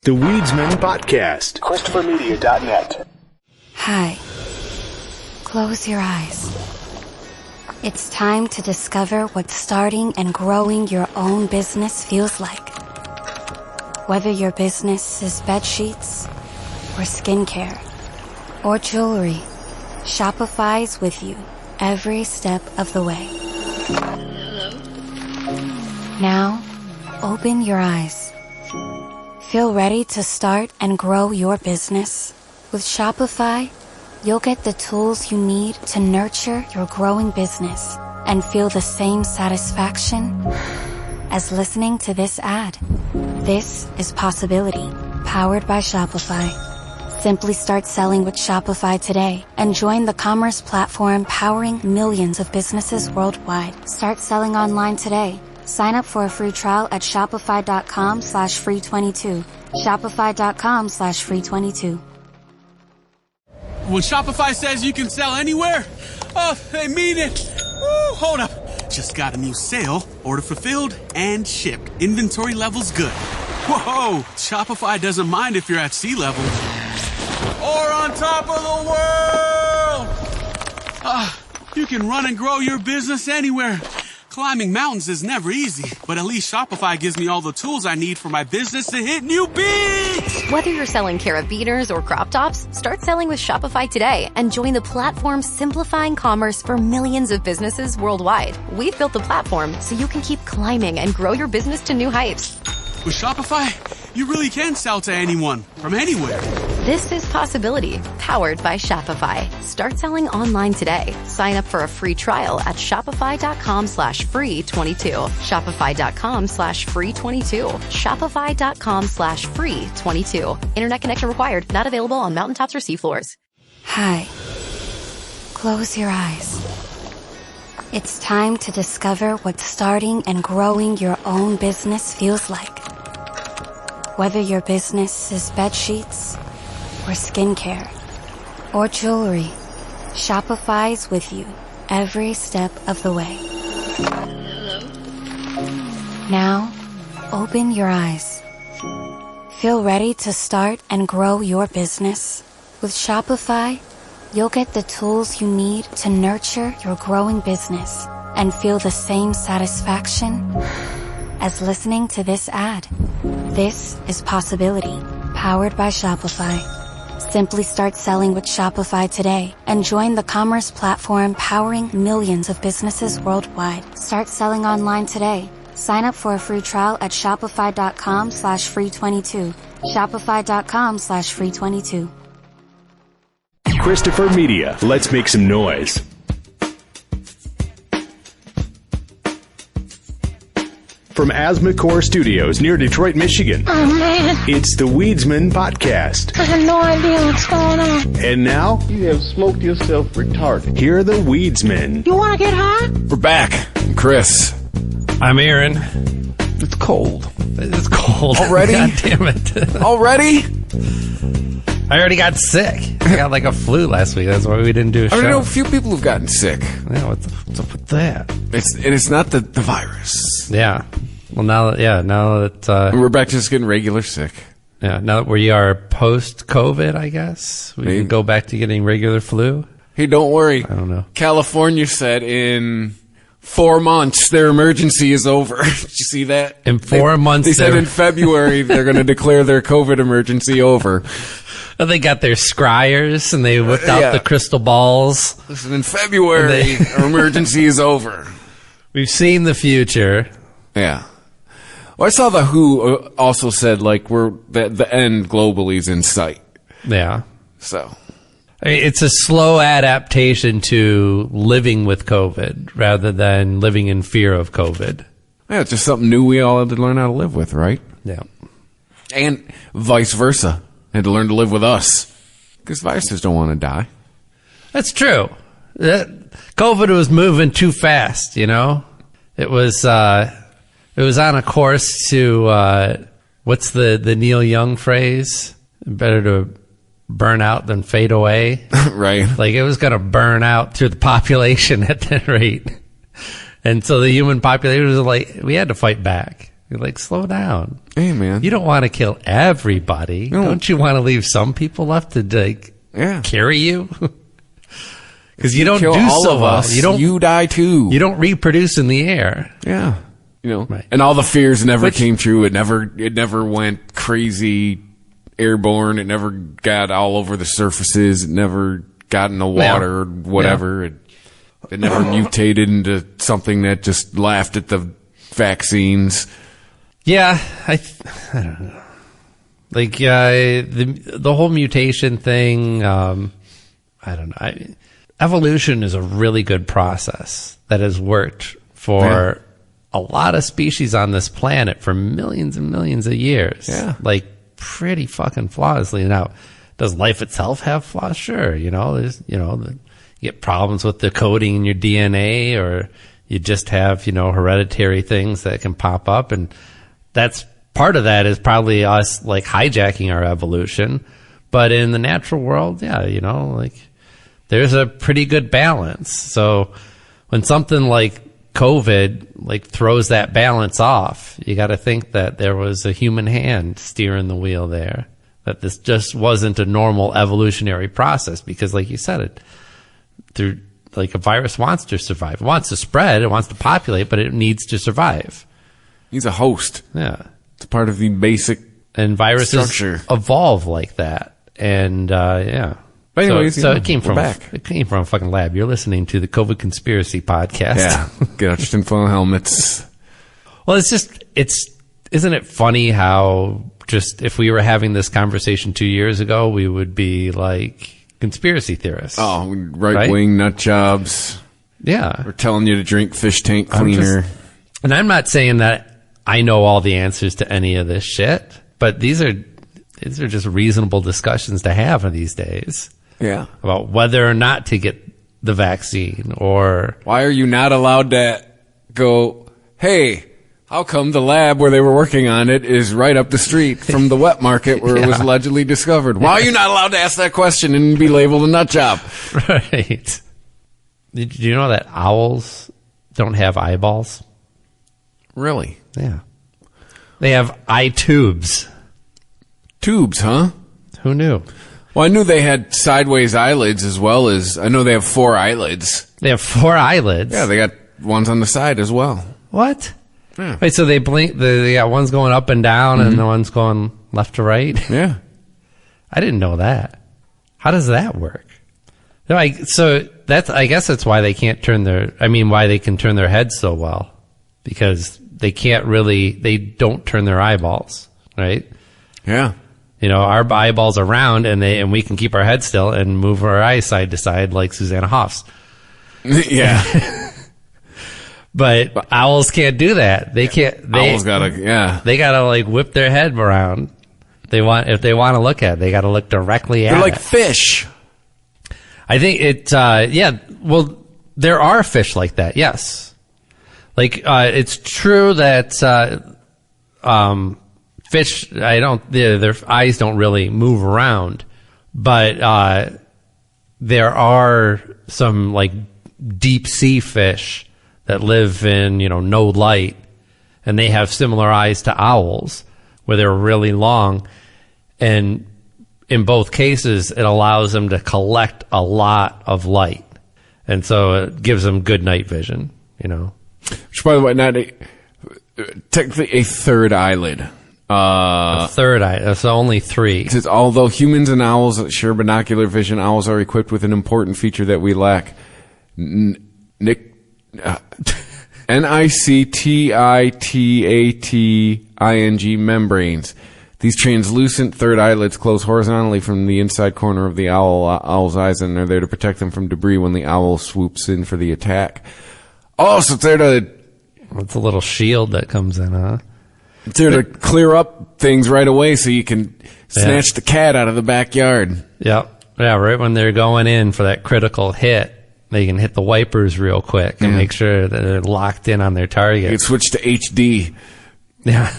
The Weedsman Podcast. ChristopherMedia.net. Hi. Close your eyes. It's time to discover what starting and growing your own business feels like. Whether your business is bedsheets, or skincare, or jewelry, Shopify's with you every step of the way. Now, open your eyes. Feel ready to start and grow your business? With Shopify, you'll get the tools you need to nurture your growing business and feel the same satisfaction as listening to this ad. This is Possibility, powered by Shopify. Simply start selling with Shopify today and join the commerce platform powering millions of businesses worldwide. Start selling online today. Sign up for a free trial at shopify.com/free22. Shopify.com/free22. When Shopify says you can sell anywhere, oh, they mean it. Woo, hold up. Just got a new sale. Order fulfilled and shipped. Inventory level's good. Whoa, Shopify doesn't mind if you're at sea level or on top of the world. You can run and grow your business anywhere. Climbing mountains is never easy, but at least Shopify gives me all the tools I need for my business to hit new peaks. Whether you're selling carabiners or crop tops, start selling with Shopify today and join the platform simplifying commerce for millions of businesses worldwide. We've built the platform so you can keep climbing and grow your business to new heights. With Shopify, you really can sell to anyone, from anywhere. This is Possibility, powered by Shopify. Start selling online today. Sign up for a free trial at shopify.com/free22. Shopify.com/free22. Shopify.com/free22. Internet connection required. Not available on mountaintops or seafloors. Hi. Close your eyes. It's time to discover what starting and growing your own business feels like. Whether your business is bedsheets, or skincare, or jewelry, Shopify's with you every step of the way. Now, open your eyes. Feel ready to start and grow your business? With Shopify, you'll get the tools you need to nurture your growing business and feel the same satisfaction as listening to this ad. This is Possibility, powered by Shopify. Simply start selling with Shopify today and join the commerce platform powering millions of businesses worldwide. Start selling online today. Sign up for a free trial at shopify.com/free22. Shopify.com/free22. Christopher Media. Let's make some noise. From Asthmacore Studios near Detroit, Michigan. Oh, man. It's the Weedsman Podcast. I have no idea what's going on. And now, you have smoked yourself retarded. here are the Weedsmen. You want to get high? We're back. I'm Chris. I'm Aaron. It's cold. It's cold. Already? God damn it. Already? I already got sick. I got like a flu last week. That's why we didn't do a show. I know a few people who've gotten sick. Yeah, what's up with that? It's not the virus. Yeah. Well, now that We're back to just getting regular sick. now that we are post-COVID, I guess we can go back to getting regular flu. Hey, don't worry. I don't know. California said in 4 months their emergency is over. Did you see that? In 4 months, They said in February they're going to declare their COVID emergency over. They got their scryers and they whipped out Yeah. the crystal balls. Listen, in February our emergency is over. We've seen the future. Yeah. Well, I saw the WHO also said like the end globally is in sight. Yeah. So I mean, it's a slow adaptation to living with COVID rather than living in fear of COVID. yeah, it's just something new we all had to learn how to live with, right? Yeah. And vice versa, had to learn to live with us because viruses don't want to die. That's true. COVID was moving too fast, you know? It was on a course to, what's the Neil Young phrase? Better to burn out than fade away. Right. Like it was going to burn out through the population at that rate. And so the human population was like, we had to fight back. You're like, slow down. Hey, man. You don't want to kill everybody. No. Don't you want to leave some people left to like Yeah. carry you? Because you don't kill do all so of well. us, You die too. don't reproduce in the air. Yeah. Right. And all the fears never Which- came true. It never went crazy airborne. It never got all over the surfaces. It never got in the water or whatever. It never mutated into something that just laughed at the vaccines. Yeah, I don't know. Like the whole mutation thing. I don't know. Evolution is a really good process that has worked for a lot of species on this planet for millions and millions of years. Yeah. Like pretty fucking flawlessly. Now, does life itself have flaws? Sure. There's you get problems with the coding in your DNA, or you just have hereditary things that can pop up, and that's part of that is probably us like hijacking our evolution. But in the natural world, there's a pretty good balance. So when something like COVID throws that balance off, you got to think that there was a human hand steering the wheel there, that this just wasn't a normal evolutionary process, because like you said, a virus wants to survive. It wants to spread, it wants to populate, but it needs to survive. He's a host. Yeah. It's part of the basic and viruses structure. Evolve like that. And yeah. But anyways, so it came from back. It came from a fucking lab. You're listening to the COVID Conspiracy Podcast. Yeah. Get out your tinfoil helmets. Well, isn't it funny how just if we were having this conversation 2 years ago, we would be like conspiracy theorists. Oh, right wing nut jobs. Yeah. We're telling you to drink fish tank cleaner. And I'm not saying that I know all the answers to any of this shit, but these are just reasonable discussions to have these days. Yeah. About whether or not to get the vaccine, or why are you not allowed to go, hey, how come the lab where they were working on it is right up the street from the wet market where it was allegedly discovered? Why are you not allowed to ask that question and be labeled a nut job? Right. Did you know that owls don't have eyeballs? Really? Yeah. They have eye tubes. Tubes, huh? Who knew? Well, I knew they had sideways eyelids as well as, I know they have 4 eyelids. They have 4 eyelids? Yeah, they got ones on the side as well. What? Yeah. Wait, so they blink, they got ones going up and down and the ones going left to right? Yeah. I didn't know that. How does that work? No, I guess that's why they can't why they can turn their heads so well. Because they don't turn their eyeballs, right? Yeah. Our eyeballs are round and we can keep our head still and move our eyes side to side like Susanna Hoffs. Yeah. But owls can't do that. They can't. Owls gotta, They gotta whip their head around. If they want to look at it, they gotta look directly at it. They're like fish. I think well, there are fish like that, yes. It's true that, fish, their eyes don't really move around, but, there are some deep sea fish that live in, no light, and they have similar eyes to owls where they're really long. And in both cases, it allows them to collect a lot of light. And so it gives them good night vision, Which, by the way, technically a third eyelid. A third eye. That's only 3. It says, although humans and owls share binocular vision, owls are equipped with an important feature that we lack. NICTITATING membranes. These translucent third eyelids close horizontally from the inside corner of the owl's eyes and are there to protect them from debris when the owl swoops in for the attack. Oh, so it's there to... It's a little shield that comes in, huh? It's there to clear up things right away so you can snatch the cat out of the backyard. Yep. Yeah, right when they're going in for that critical hit, they can hit the wipers real quick and make sure that they're locked in on their target. You can switch to HD. Yeah.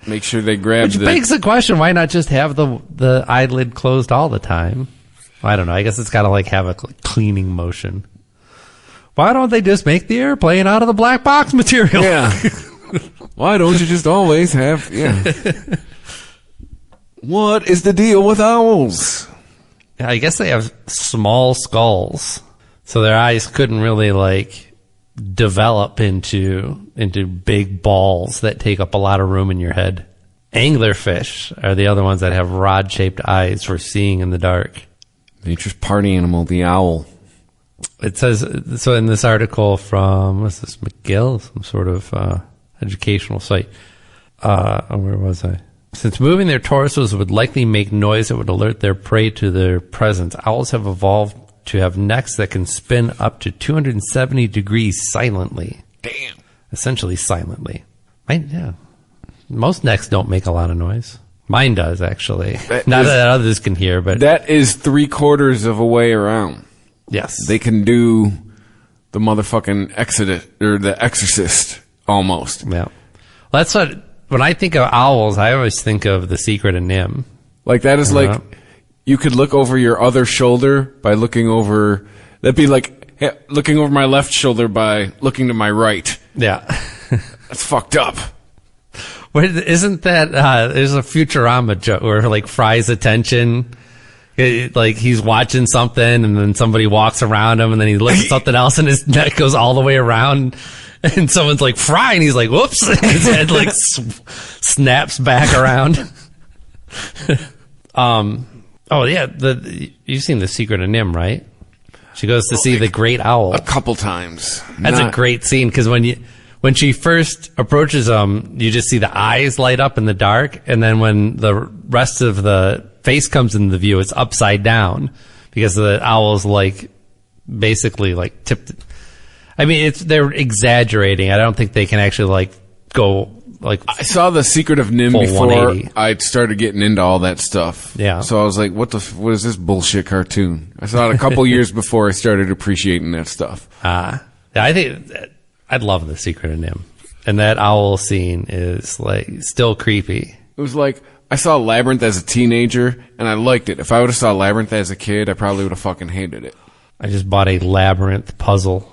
Make sure they grab Which begs the question, why not just have the eyelid closed all the time? I don't know. I guess it's got to have a cleaning motion. Why don't they just make the airplane out of the black box material? Yeah. Why don't you just always have? Yeah. What is the deal with owls? I guess they have small skulls, so their eyes couldn't really like develop into big balls that take up a lot of room in your head. Anglerfish are the other ones that have rod-shaped eyes for seeing in the dark. Nature's party animal, the owl. It says, so in this article from, what's this, McGill? Some sort of educational site. Where was I? Since moving their torsos would likely make noise that would alert their prey to their presence, owls have evolved to have necks that can spin up to 270 degrees silently. Damn. Essentially silently. Yeah. Most necks don't make a lot of noise. Mine does, actually. Not that others can hear, but... That is 3/4 of a way around. Yes. They can do the motherfucking The Exorcist, almost. Yeah. Well, that's what... When I think of owls, I always think of The Secret of Nim. Like, that is like... You could look over your other shoulder by looking over... That'd be like looking over my left shoulder by looking to my right. Yeah. That's fucked up. Wait, isn't that... there's a Futurama joke where, like, Fry's attention... like, he's watching something, and then somebody walks around him, and then he looks at something else, and his neck goes all the way around... And someone's like, Fry, and he's like, whoops. And his head like snaps back around. Oh yeah, you've seen The Secret of Nim, right? She goes to see the great owl. A couple times. That's a great scene, because when she first approaches him, you just see the eyes light up in the dark, and then when the rest of the face comes into the view, it's upside down, because the owl's like basically like tipped. I mean, they're exaggerating. I don't think they can actually like go like. I saw The Secret of Nim before 180. I started getting into all that stuff. Yeah. So I was like, what is this bullshit cartoon? I saw it a couple years before I started appreciating that stuff. Yeah, I think I'd love The Secret of Nim, and that owl scene is like still creepy. It was like I saw Labyrinth as a teenager and I liked it. If I would have saw Labyrinth as a kid, I probably would have fucking hated it. I just bought a Labyrinth puzzle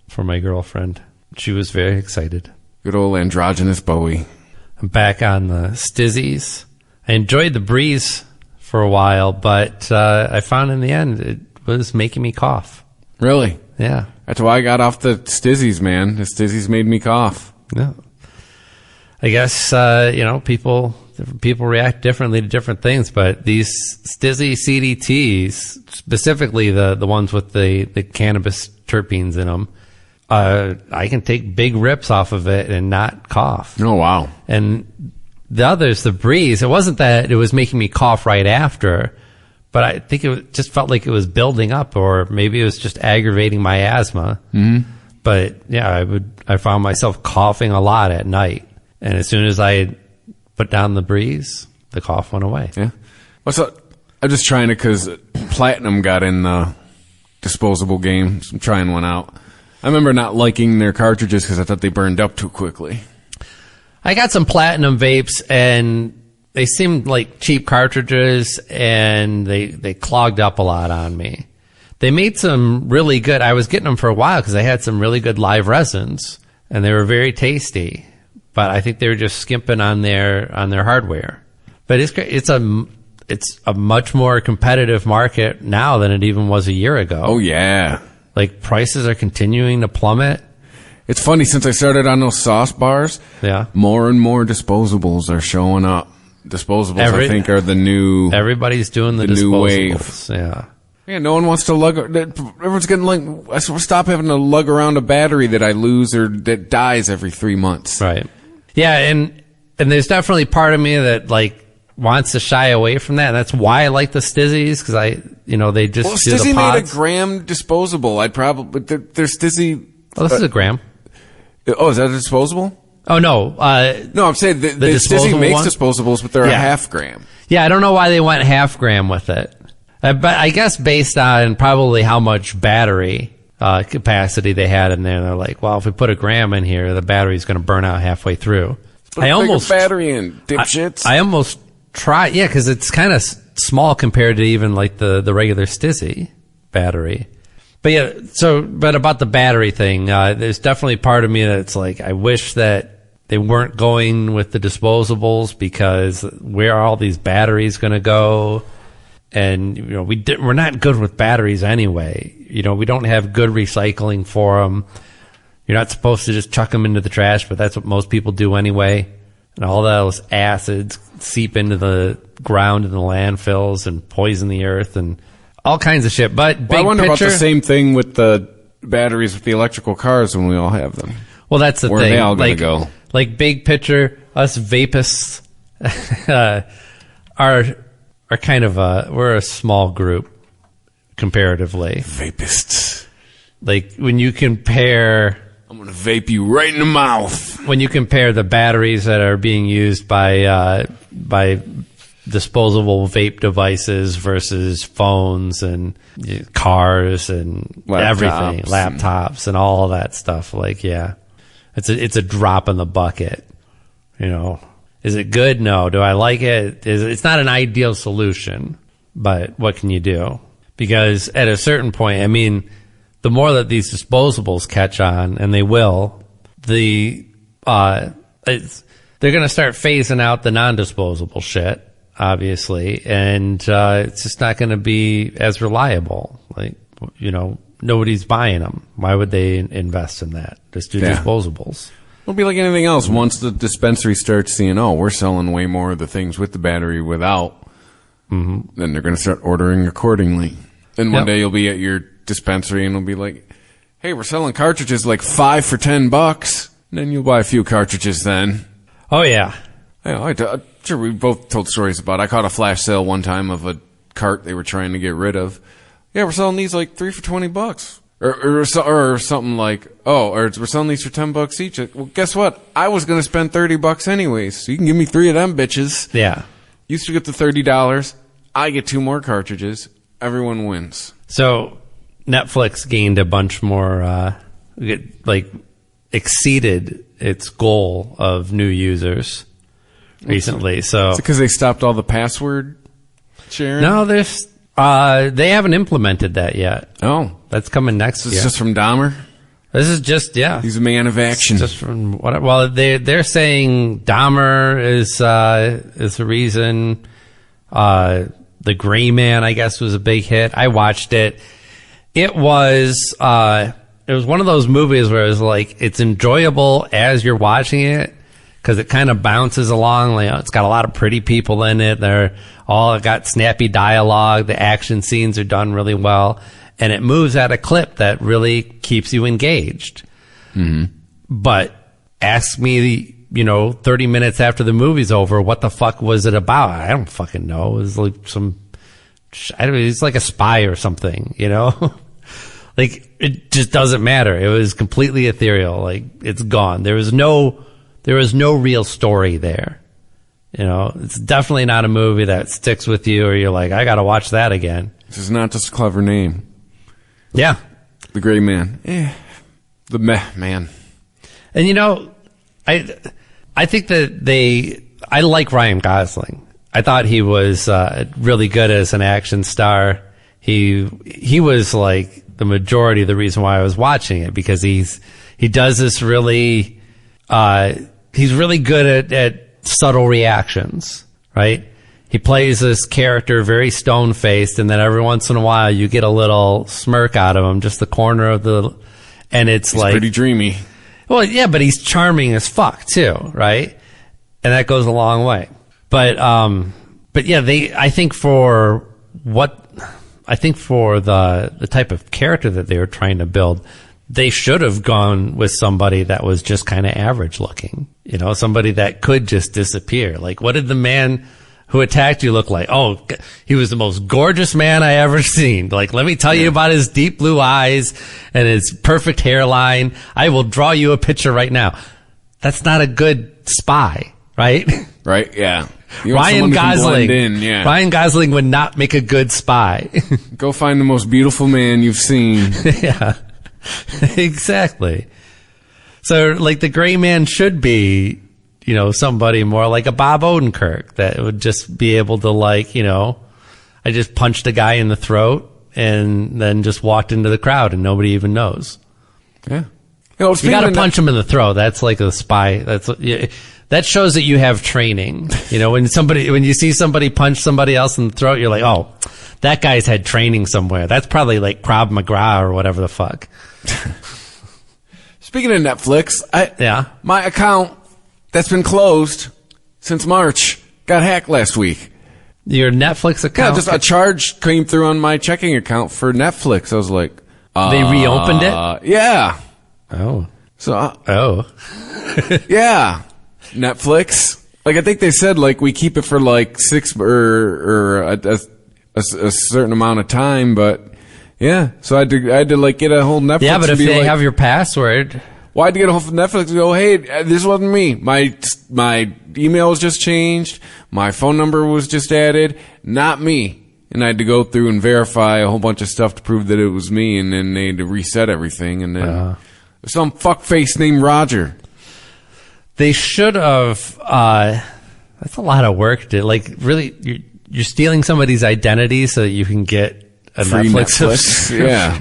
for my girlfriend. She was very excited. Good old androgynous Bowie. I'm back on the Stizzies. I enjoyed the breeze for a while, but I found in the end it was making me cough. Really? Yeah. That's why I got off the Stizzies, man. The Stizzies made me cough. Yeah. I guess, people react differently to different things, but these Stizzy CDTs, specifically the ones with the cannabis terpenes in them, I can take big rips off of it and not cough. Oh, wow. And the others, the breeze, it wasn't that it was making me cough right after, but I think it just felt like it was building up, or maybe it was just aggravating my asthma. Mm-hmm. But yeah, I found myself coughing a lot at night. And as soon as I put down the breeze, the cough went away. Yeah. What's up? I'm just trying it because Platinum got in the disposable game. So I'm trying one out. I remember not liking their cartridges because I thought they burned up too quickly. I got some Platinum vapes, and they seemed like cheap cartridges, and they clogged up a lot on me. They made some really good. I was getting them for a while because they had some really good live resins, and they were very tasty. But I think they were just skimping on their hardware. But it's a much more competitive market now than it even was a year ago. Oh yeah. Like, prices are continuing to plummet. It's funny, since I started on those sauce bars, yeah, more and more disposables are showing up. Disposables, I think, are the new... Everybody's doing the new disposables. wave. Yeah. Yeah, no one wants to lug... Everyone's getting like... I stop having to lug around a battery that I lose or that dies every 3 months. Right. Yeah, and there's definitely part of me that, like, wants to shy away from that. And that's why I like the Stizzies, because they just do Stizzy the pods. made a gram disposable. I'd probably... But they're Stizzy... Oh, this is a gram. Oh, is that a disposable? Oh, no. No, I'm saying the Stizzy makes disposables, but they're a half gram. Yeah, I don't know why they went half gram with it. But I guess based on probably how much battery capacity they had in there, they're like, well, if we put a gram in here, the battery's going to burn out halfway through. Put a bigger battery in, dipshits. I almost tried, yeah, because it's kind of small compared to even like the regular Stizzy battery. But yeah, but about the battery thing, there's definitely part of me that's like, I wish that they weren't going with the disposables because where are all these batteries going to go? And we're not good with batteries anyway. We don't have good recycling for them. You're not supposed to just chuck them into the trash, but that's what most people do anyway. And all those acids seep into the ground and the landfills and poison the earth and all kinds of shit. But I wonder about the same thing with the batteries with the electrical cars when we all have them. Well, that's the thing. Where are they all going to go? Like big picture, us vapists are kind of we're a small group comparatively. Vapists. Like when you compare, I'm going to vape you right in the mouth. When you compare the batteries that are being used by disposable vape devices versus phones and cars and laptops and all of that stuff, like, yeah, it's a drop in the bucket. Is it good? No. Do I like it? It's not an ideal solution, but what can you do? Because at a certain point, I mean, the more that these disposables catch on, and they will, they're going to start phasing out the non-disposable shit, obviously, and it's just not going to be as reliable. Like, nobody's buying them. Why would they invest in that? Just do disposables. It'll be like anything else. Once the dispensary starts seeing, we're selling way more of the things with the battery without, then they're going to start ordering accordingly. And one day you'll be at your dispensary and it'll be like, hey, we're selling cartridges like 5 for $10. And then you'll buy a few cartridges then. Oh, yeah. I'm sure we both told stories about it. I caught a flash sale one time of a cart they were trying to get rid of. Yeah, we're selling these like 3 for $20. Or something like, we're selling these for $10 each. Well, guess what? I was going to spend $30 anyways, so you can give me 3 of them bitches. Yeah. Used to get the $30. I get 2 more cartridges. Everyone wins. So Netflix gained a bunch more, exceeded its goal of new users recently. So is it because they stopped all the password sharing? No, they haven't implemented that yet. Oh. That's coming next year. This is just from Dahmer? This is just, yeah. He's a man of action. Just from well, they're saying Dahmer is the reason. The Gray Man, I guess, was a big hit. I watched it. It was one of those movies where it was like, it's enjoyable as you're watching it because it kind of bounces along. Like, it's got a lot of pretty people in it. They're all got snappy dialogue. The action scenes are done really well. And it moves at a clip that really keeps you engaged. Mm-hmm. But ask me, 30 minutes after the movie's over, what the fuck was it about? I don't fucking know. It was like it's like a spy or something, Like, it just doesn't matter. It was completely ethereal. Like, it's gone. There was no real story there. It's definitely not a movie that sticks with you or you're like, I gotta watch that again. This is not just a clever name. Yeah. The Gray Man. The Meh Man. And I think that I like Ryan Gosling. I thought he was really good as an action star. He was like the majority of the reason why I was watching it, because he does this really he's really good at subtle reactions, right? He plays this character very stone-faced, and then every once in a while you get a little smirk out of him, just the corner of and he's like pretty dreamy. Well, yeah, but he's charming as fuck too, right? And that goes a long way. But yeah, I think for the type of character that they were trying to build, they should have gone with somebody that was just kind of average looking, somebody that could just disappear. Like, what did the man who attacked you look like? Oh, he was the most gorgeous man I ever seen. Like, let me tell you about his deep blue eyes and his perfect hairline. I will draw you a picture right now. That's not a good spy, right? Right, yeah. Ryan Gosling. Yeah. Ryan Gosling would not make a good spy. Go find the most beautiful man you've seen. Yeah, exactly. So, like, the Gray Man should be, somebody more like a Bob Odenkirk that would just be able to, like, I just punched a guy in the throat and then just walked into the crowd and nobody even knows. Yeah. know, You got to punch him in the throat. That's like a spy. That shows that you have training. You know, when you see somebody punch somebody else in the throat, you're like, oh, that guy's had training somewhere. That's probably like Krav Maga or whatever the fuck. Speaking of Netflix, my account that's been closed since March got hacked last week. Your Netflix account? Yeah, just a charge came through on my checking account for Netflix. I was like, they reopened it? Yeah. Oh. So, yeah. Netflix. Like, I think they said, like, we keep it for, like, 6 or a certain amount of time, but, yeah. So I had to, like, get a whole Netflix. Yeah, but if they have your password. Well, I had to get a hold of Netflix and go, hey, this wasn't me. My email was just changed. My phone number was just added. Not me. And I had to go through and verify a whole bunch of stuff to prove that it was me, and then they had to reset everything, and then some fuckface named Roger. They should have, that's a lot of work, dude. Like, really, you're stealing somebody's identity so that you can get a free Netflix. Yeah.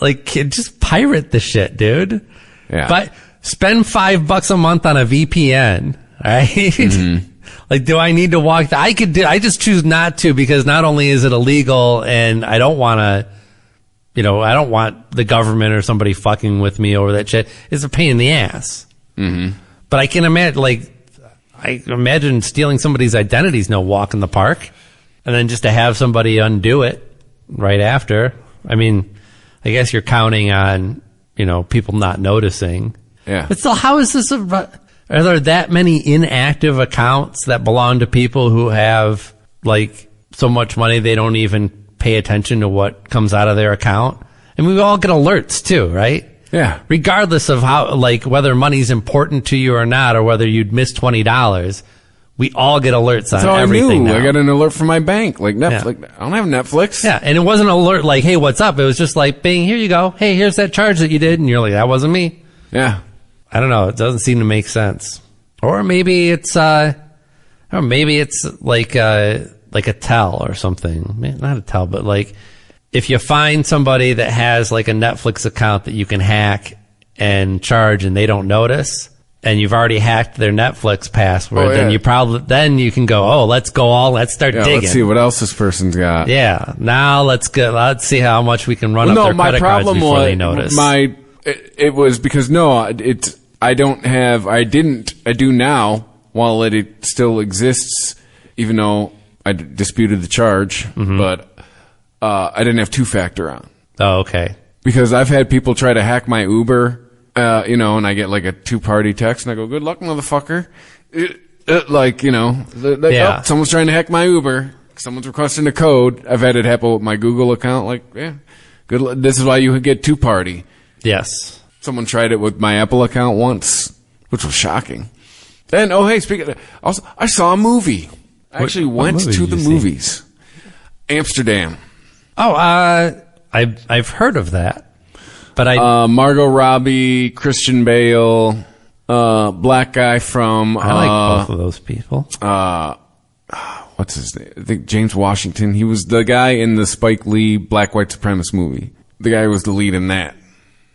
Like, just pirate the shit, dude. Yeah. But spend $5 a month on a VPN, right? Mm-hmm. Like, do I need to walk? I just choose not to, because not only is it illegal, and I don't want to, I don't want the government or somebody fucking with me over that shit. It's a pain in the ass. Mm-hmm. But I can imagine, I imagine stealing somebody's identity is no walk in the park, and then just to have somebody undo it right after. I mean, I guess you're counting on, people not noticing. Yeah. But still, how is this are there that many inactive accounts that belong to people who have, like, so much money they don't even pay attention to what comes out of their account? And we all get alerts too, right? Yeah. Regardless of how, like, whether money's important to you or not, or whether you'd miss $20, we all get alerts on everything now. I got an alert from my bank. Like, Netflix. Yeah. I don't have Netflix. Yeah, and it wasn't an alert like, hey, what's up? It was just like, bing, here you go. Hey, here's that charge that you did. And you're like, that wasn't me. Yeah. I don't know. It doesn't seem to make sense. Or maybe it's, like a tell or something. Not a tell, but like, if you find somebody that has like a Netflix account that you can hack and charge and they don't notice, and you've already hacked their Netflix password, then you can go, let's start digging. Let's see what else this person's got. Yeah. Now let's see how much we can run up their credit cards before they notice. It was because I do now, while it still exists, even though I disputed the charge, but I didn't have two-factor on. Oh, okay. Because I've had people try to hack my Uber, and I get like a two-party text, and I go, good luck, motherfucker. Someone's trying to hack my Uber. Someone's requesting a code. I've had it happen with my Google account. Like, yeah, good luck. This is why you get two-party. Yes. Someone tried it with my Apple account once, which was shocking. And, speaking of, I saw a movie. I actually went to the movies. Amsterdam. Oh, I've heard of that, but Margot Robbie, Christian Bale, black guy from. I like both of those people. What's his name? I think James Washington. He was the guy in the Spike Lee Black White Supremacist movie. The guy who was the lead in that.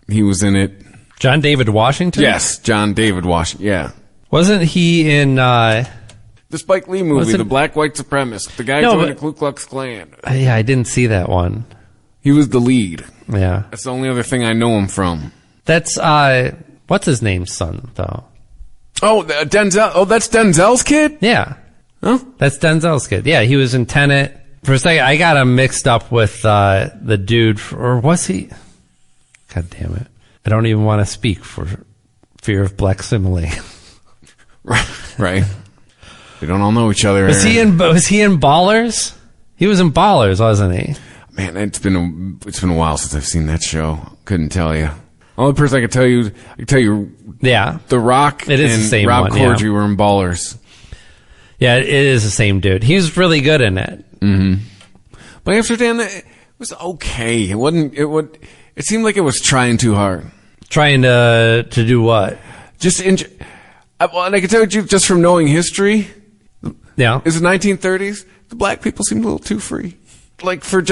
He was in it. John David Washington? Yes, John David Washington. Yeah. Wasn't he in the Spike Lee movie, The Black White Supremacist? The guy joined the Ku Klux Klan. Yeah, I didn't see that one. He was the lead. Yeah. That's the only other thing I know him from. That's what's his name's son though? Oh, Denzel. Oh, that's Denzel's kid? Yeah. Huh? That's Denzel's kid. Yeah, he was in Tenet. For a second, I got him mixed up with the dude, or was he? God damn it. I don't even want to speak for fear of black simile. Right. We don't all know each other. Was he in Ballers? He was in Ballers, wasn't he? Man, it's been a while since I've seen that show. Couldn't tell you. Only person I can tell you. Yeah. The Rock it is and the same Rob one, Corddry were in Ballers. Yeah, it is the same dude. He's really good in it. Mm-hmm. But Amsterdam, it was okay. It seemed like it was trying too hard. Trying to do what? And I can tell you just from knowing history. Yeah. Is the 1930s. The black people seemed a little too free. like for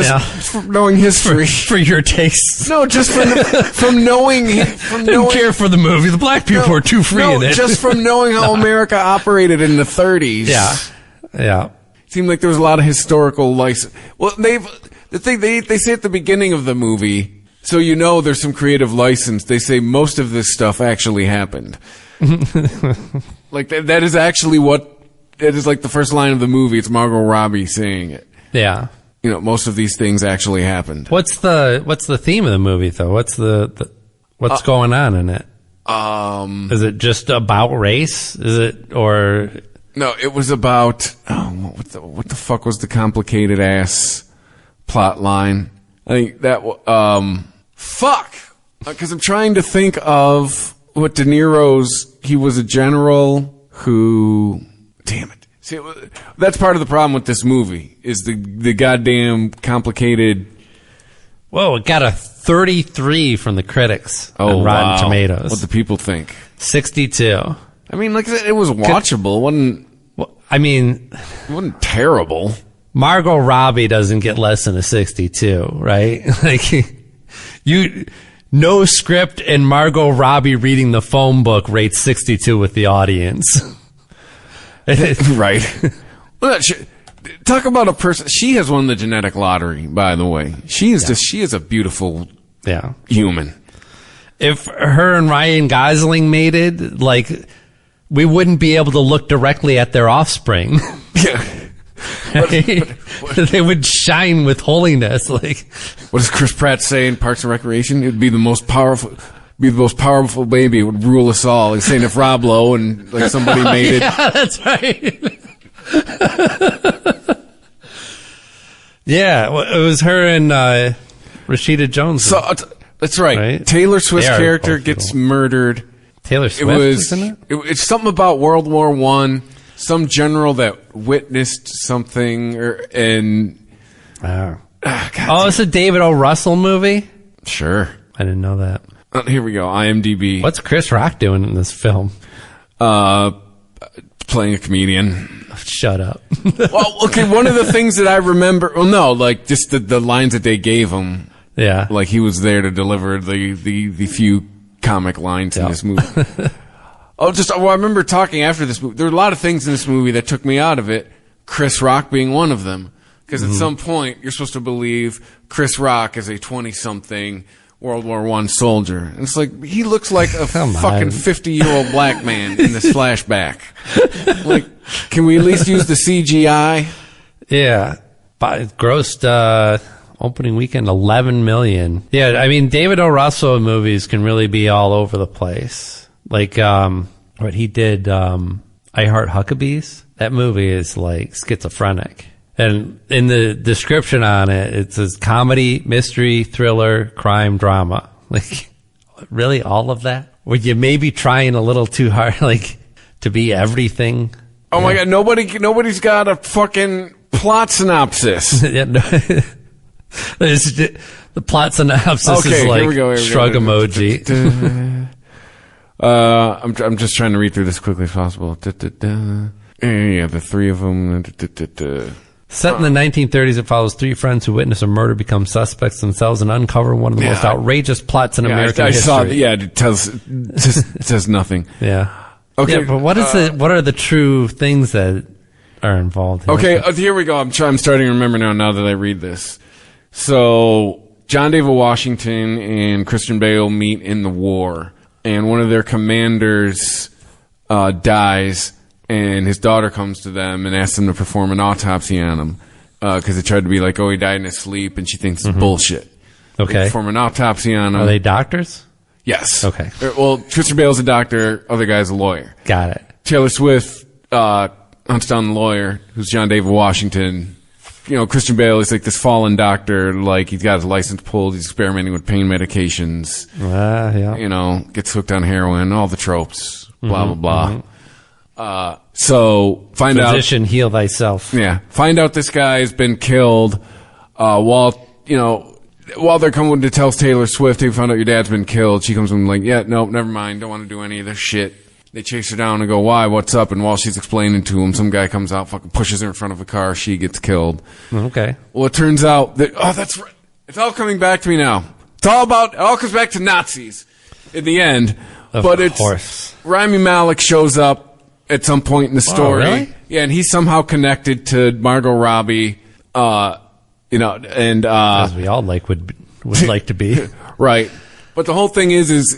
knowing history. For your tastes. No, just from knowing. Didn't care for the movie. The black people were too free in it. Just from knowing how America operated in the 30s. Yeah. Seemed like there was a lot of historical license. Well, they say at the beginning of the movie, so you know there's some creative license. They say most of this stuff actually happened. Like that is actually it is like the first line of the movie. It's Margot Robbie saying it. Yeah. You know, most of these things actually happened. What's the theme of the movie though? What's what's going on in it? Is it just about race? Is it or? No, it was about what the fuck was the complicated ass plot line? I think that because I'm trying to think of what De Niro's. He was a general who. Damn it! See, that's part of the problem with this movie is the goddamn complicated. Whoa! It got a 33 from the critics on Rotten Tomatoes. What the people think? 62. I mean, like I said, it was watchable. It wasn't terrible. Margot Robbie doesn't get less than a 62, right? Like, no script and Margot Robbie reading the phone book rates 62 with the audience. Right. Well, talk about a person. She has won the genetic lottery, by the way. She is a beautiful human. If her and Ryan Gosling mated, like, we wouldn't be able to look directly at their offspring. Yeah. They would shine with holiness. Like, what does Chris Pratt say in Parks and Recreation? It would be the most powerful baby. It would rule us all. He's saying if Rob Lowe and like somebody made it. Yeah, that's right. Yeah, well, it was her and Rashida Jones. So that's right. Taylor Swift's character gets murdered. Taylor Swift was in it? It's something about World War I. Some general that witnessed something, it's a David O. Russell movie? Sure. I didn't know that. Here we go. IMDb. What's Chris Rock doing in this film? Playing a comedian. Shut up. Well, okay, one of the things that I remember, just the lines that they gave him. Yeah. Like he was there to deliver the few comic lines in this movie. I remember talking after this movie. There were a lot of things in this movie that took me out of it. Chris Rock being one of them. Because at some point, you're supposed to believe Chris Rock is a 20-something World War I soldier. And it's like, he looks like a fucking 50-year-old black man in this flashback. Like, can we at least use the CGI? Yeah. But it grossed, opening weekend, $11 million. Yeah, I mean, David O. Russell movies can really be all over the place. Like, what he did, I Heart Huckabees. That movie is like schizophrenic. And in the description on it, it says comedy, mystery, thriller, crime, drama. Like, really all of that? Were you maybe trying a little too hard, like, to be everything? Oh my God, nobody's got a fucking plot synopsis. Yeah, no. The plot synopsis is like, here we go. Shrug emoji. I'm just trying to read through this as quickly as possible. Yeah, the three of them. Set in the 1930s, it follows three friends who witness a murder become suspects themselves and uncover one of the most outrageous plots in American history. I saw that. Yeah, it says nothing. Yeah. Okay. Yeah, but what are the true things that are involved here? Okay, here we go. I'm starting to remember now that I read this. So, John David Washington and Christian Bale meet in the war, and one of their commanders dies, and his daughter comes to them and asks them to perform an autopsy on him, because they tried to be like, oh, he died in his sleep, and she thinks it's bullshit. Okay. They perform an autopsy on him. Are they doctors? Yes. Okay. Well, Christian Bale's a doctor, other guy's a lawyer. Got it. Taylor Swift hunts down the lawyer, who's John David Washington. You know, Christian Bale is like this fallen doctor, like he's got his license pulled, he's experimenting with pain medications. Yeah. You know, gets hooked on heroin, all the tropes, blah, blah, blah. So find out. Physician, heal thyself. Yeah. Find out this guy's been killed, while they're coming to tell Taylor Swift, hey, found out your dad's been killed. She comes in like, yeah, no, never mind. Don't want to do any of this shit. They chase her down and go, why, what's up? And while she's explaining to him, some guy comes out, fucking pushes her in front of a car. She gets killed. Okay. Well, it turns out that, that's right. It's all coming back to me now. It all comes back to Nazis in the end. Of course. Rami Malek shows up at some point in the story. Oh, really? Yeah, and he's somehow connected to Margot Robbie, and as we all would like to be. Right. But the whole thing is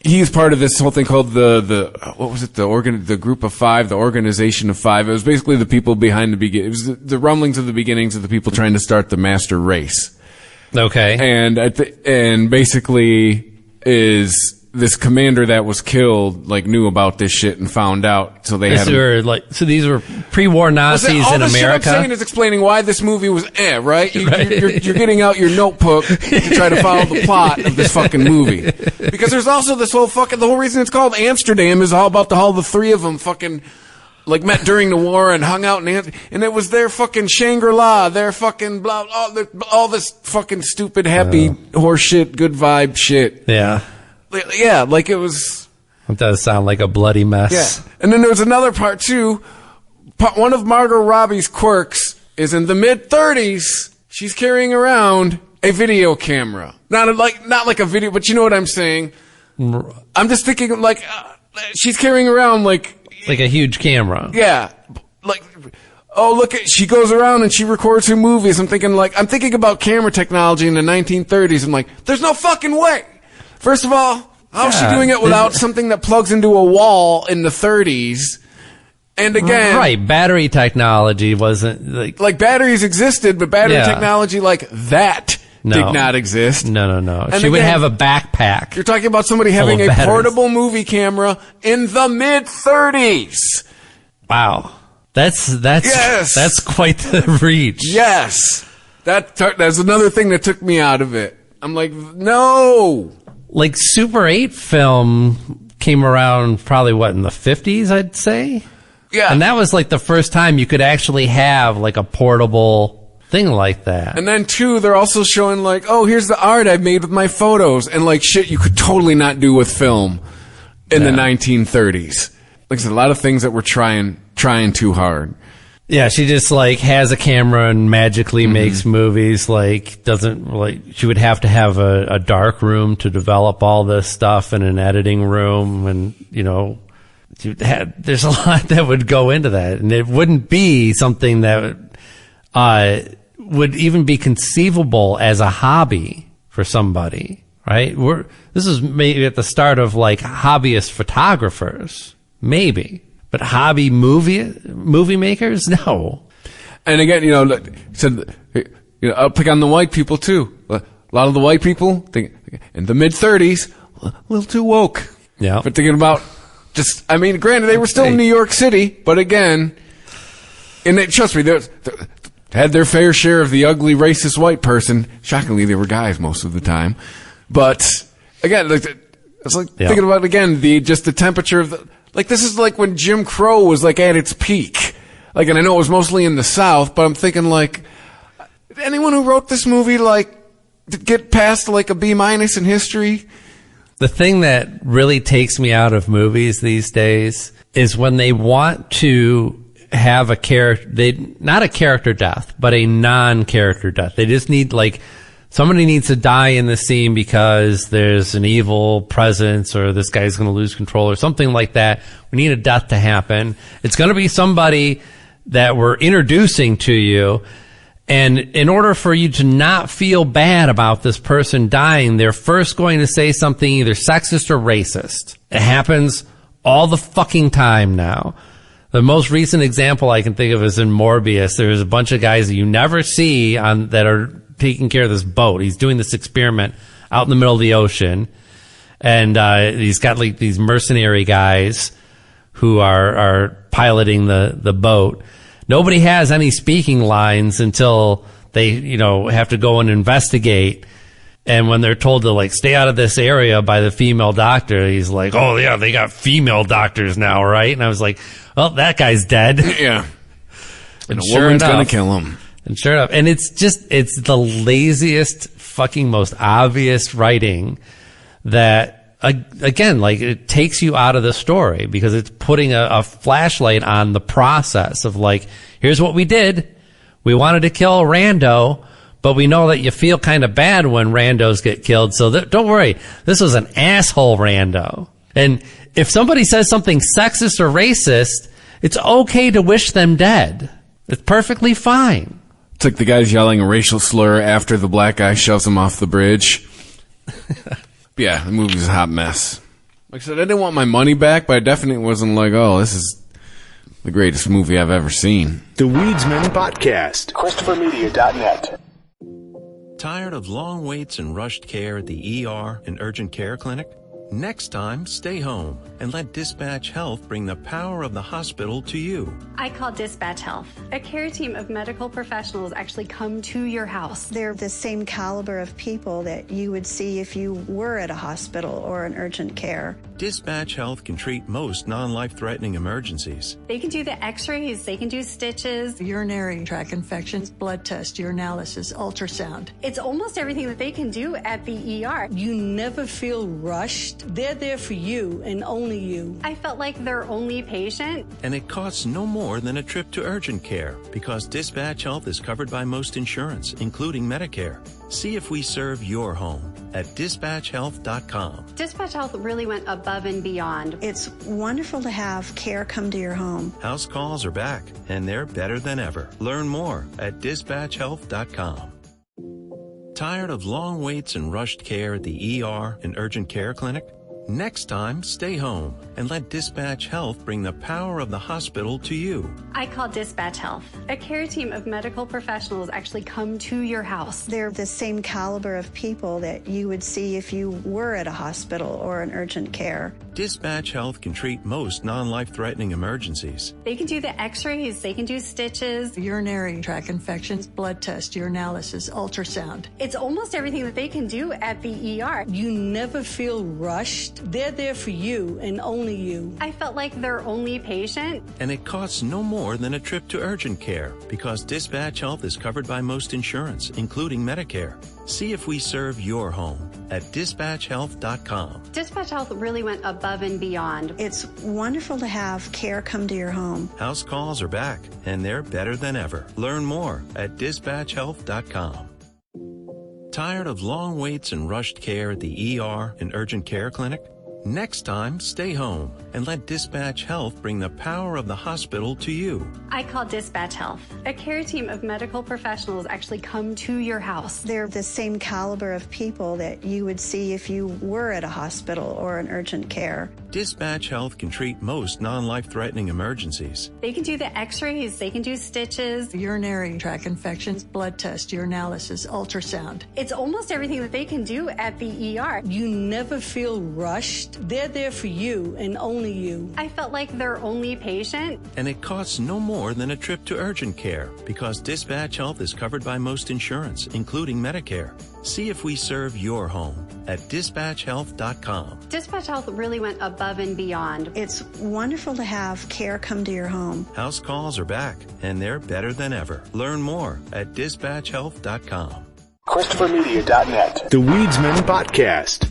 he's part of this whole thing called the Group of Five, the Organization of Five. It was basically the people behind it was the rumblings of the beginnings of the people trying to start the master race. Okay. And basically is this commander that was killed, knew about this shit and found out. So they so these were pre-war Nazis in America. Shit I'm saying is explaining why this movie was right? You're getting out your notebook to try to follow the plot of this fucking movie. Because there's also this the whole reason it's called Amsterdam is all about how the three of them fucking met during the war and hung out and it was their fucking Shangri-La, their fucking blah, all this fucking stupid happy horse shit, good vibe shit. Yeah. Yeah, it was... It does sound like a bloody mess. Yeah. And then there's another part, too. One of Margot Robbie's quirks is in the mid-30s, she's carrying around a video camera. Not like a video, but you know what I'm saying. I'm just thinking, she's carrying around, like a huge camera. Yeah. She goes around and she records her movies. I'm thinking about camera technology in the 1930s. I'm like, there's no fucking way. First of all, how's she doing it without something that plugs into a wall in the 30s? And again... Right, battery technology wasn't... batteries existed, but battery technology like that did not exist. No. And she would have a backpack. You're talking about somebody having a portable movie camera in the mid-30s. Wow. That's quite the reach. Yes. That's another thing that took me out of it. I'm like, no... Super 8 film came around probably, in the 50s, I'd say? Yeah. And that was, the first time you could actually have, a portable thing like that. And then, too, they're also showing, here's the art I've made with my photos. And, shit you could totally not do with film in the 1930s. I said, a lot of things that were trying too hard. Yeah, she just has a camera and magically makes movies. She would have to have a dark room to develop all this stuff and an editing room, and there's a lot that would go into that, and it wouldn't be something that would even be conceivable as a hobby for somebody, right? This is maybe at the start of hobbyist photographers, maybe. But hobby movie makers? No. And again, I'll pick on the white people too. A lot of the white people in the mid-30s, a little too woke. Yeah. But thinking about granted, they were still in New York City, but again, trust me, they had their fair share of the ugly, racist white person. Shockingly, they were guys most of the time. But again, it's thinking about again the temperature of the. This is when Jim Crow was at its peak. And I know it was mostly in the South, but I'm thinking anyone who wrote this movie get past a B- in history? The thing that really takes me out of movies these days is when they want to have a character, not a character death, but a non-character death. They just need somebody needs to die in the scene because there's an evil presence or this guy's going to lose control or something like that. We need a death to happen. It's going to be somebody that we're introducing to you. And in order for you to not feel bad about this person dying, they're first going to say something either sexist or racist. It happens all the fucking time now. The most recent example I can think of is in Morbius. There's a bunch of guys that you never see that are taking care of this boat. He's doing this experiment out in the middle of the ocean, and he's got these mercenary guys who are piloting the boat. Nobody has any speaking lines until they have to go and investigate, and when they're told to stay out of this area by the female doctor, he's like, oh yeah, they got female doctors now, right? And I was like, well, that guy's dead. Yeah. And a woman's gonna kill him. And sure enough, and it's the laziest, fucking most obvious writing that again, like it takes you out of the story because it's putting a flashlight on the process of like, here's what we did. We wanted to kill a rando, but we know that you feel kind of bad when randos get killed. So don't worry. This was an asshole rando. And if somebody says something sexist or racist, it's okay to wish them dead. It's perfectly fine. It's like the guy's yelling a racial slur after the black guy shoves him off the bridge. Yeah, the movie's a hot mess. Like I said, I didn't want my money back, but I definitely wasn't like, oh, this is the greatest movie I've ever seen. The Weedsman Podcast. ChristopherMedia.net. Tired of long waits and rushed care at the ER and urgent care clinic? Next time, stay home and let Dispatch Health bring the power of the hospital to you. I call Dispatch Health. A care team of medical professionals actually come to your house. They're the same caliber of people that you would see if you were at a hospital or an urgent care. Dispatch Health can treat most non-life-threatening emergencies. They can do the x-rays, they can do stitches, urinary tract infections, blood test, urinalysis, ultrasound. It's almost everything that they can do at the ER. You never feel rushed. They're there for you and only you. I felt like their only patient. And it costs no more than a trip to urgent care because Dispatch Health is covered by most insurance, including Medicare. See if we serve your home at dispatchhealth.com. Dispatch Health really went above and beyond. It's wonderful to have care come to your home. House calls are back, and they're better than ever. Learn more at dispatchhealth.com. Tired of long waits and rushed care at the ER and urgent care clinic? Next time, stay home and let Dispatch Health bring the power of the hospital to you. I call Dispatch Health. A care team of medical professionals actually come to your house. They're the same caliber of people that you would see if you were at a hospital or an urgent care. Dispatch Health can treat most non-life-threatening emergencies. They can do the x-rays, they can do stitches, urinary tract infections, blood test, urinalysis, ultrasound. It's almost everything that they can do at the ER. You never feel rushed. They're there for you and only you. I felt like their only patient. And it costs no more than a trip to urgent care because Dispatch Health is covered by most insurance, including Medicare. See if we serve your home at dispatchhealth.com. Dispatch Health really went above and beyond. It's wonderful to have care come to your home. House calls are back, and they're better than ever. Learn more at dispatchhealth.com. Tired of long waits and rushed care at the ER and urgent care clinic? Next time, stay home and let Dispatch Health bring the power of the hospital to you. I call Dispatch Health. A care team of medical professionals actually come to your house. They're the same caliber of people that you would see if you were at a hospital or an urgent care. Dispatch Health can treat most non-life-threatening emergencies. They can do the x-rays, they can do stitches, urinary tract infections, blood test, urinalysis, ultrasound. It's almost everything that they can do at the ER. You never feel rushed. They're there for you and only you. I felt like their only patient. And it costs no more than a trip to urgent care because Dispatch Health is covered by most insurance, including Medicare. See if we serve your home at dispatchhealth.com. Dispatch Health really went above and beyond. It's wonderful to have care come to your home. House calls are back, and they're better than ever. Learn more at dispatchhealth.com. ChristopherMedia.net. The Weedsman Podcast.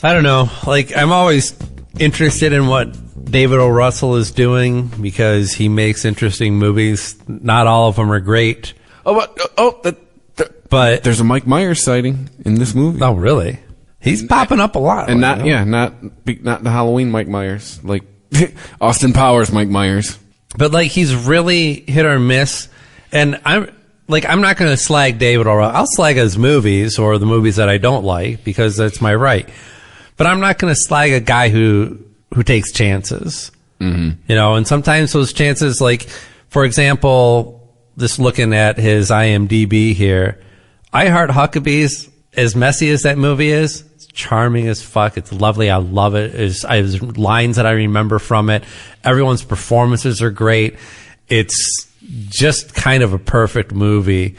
I don't know. Like, I'm always interested in what David O. Russell is doing because he makes interesting movies. Not all of them are great. But there's a Mike Myers sighting in this movie. Oh, really? He's popping up a lot. And not the Halloween Mike Myers, like Austin Powers Mike Myers. But like, he's really hit or miss. And I'm not going to slag David O. Russell. I'll slag his movies or the movies that I don't like because that's my right. But I'm not going to slag a guy who takes chances. Mm-hmm. You know, and sometimes those chances, like, for example, just looking at his IMDb here, I Heart Huckabees, as messy as that movie is, it's charming as fuck. It's lovely. I love it. There's lines that I remember from it. Everyone's performances are great. It's just kind of a perfect movie.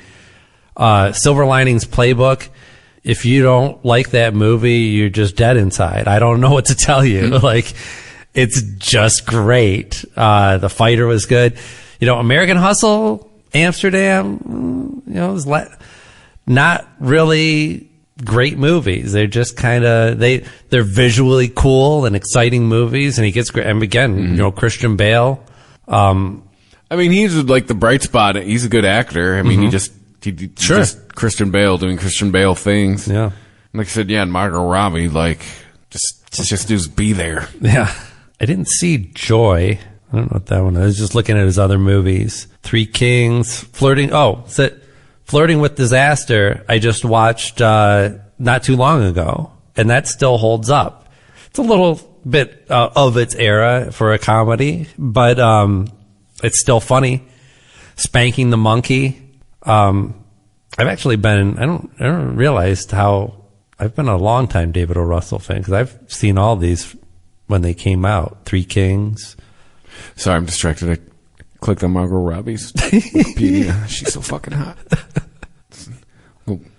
Silver Linings Playbook. If you don't like that movie, you're just dead inside. I don't know what to tell you. Like, it's just great. The Fighter was good. You know, American Hustle, Amsterdam, you know, was not really great movies. They're just kind of, they're visually cool and exciting movies. And he gets great. And again, Christian Bale. I mean, he's like the bright spot. He's a good actor. I mean, he just Christian Bale doing Christian Bale things. Yeah. Like I said, and Margot Robbie, like, just be there. Yeah. I didn't see Joy. I don't know what that one is. I was just looking at his other movies. Three Kings, Flirting with Disaster, I just watched not too long ago, and that still holds up. It's a little bit of its era for a comedy, but it's still funny. Spanking the Monkey. I've actually been, I don't realize how, I've been a long time David O. Russell fan, because I've seen all these when they came out. Three Kings. Sorry, I'm distracted. I clicked on Margot Robbie's Wikipedia. She's so fucking hot.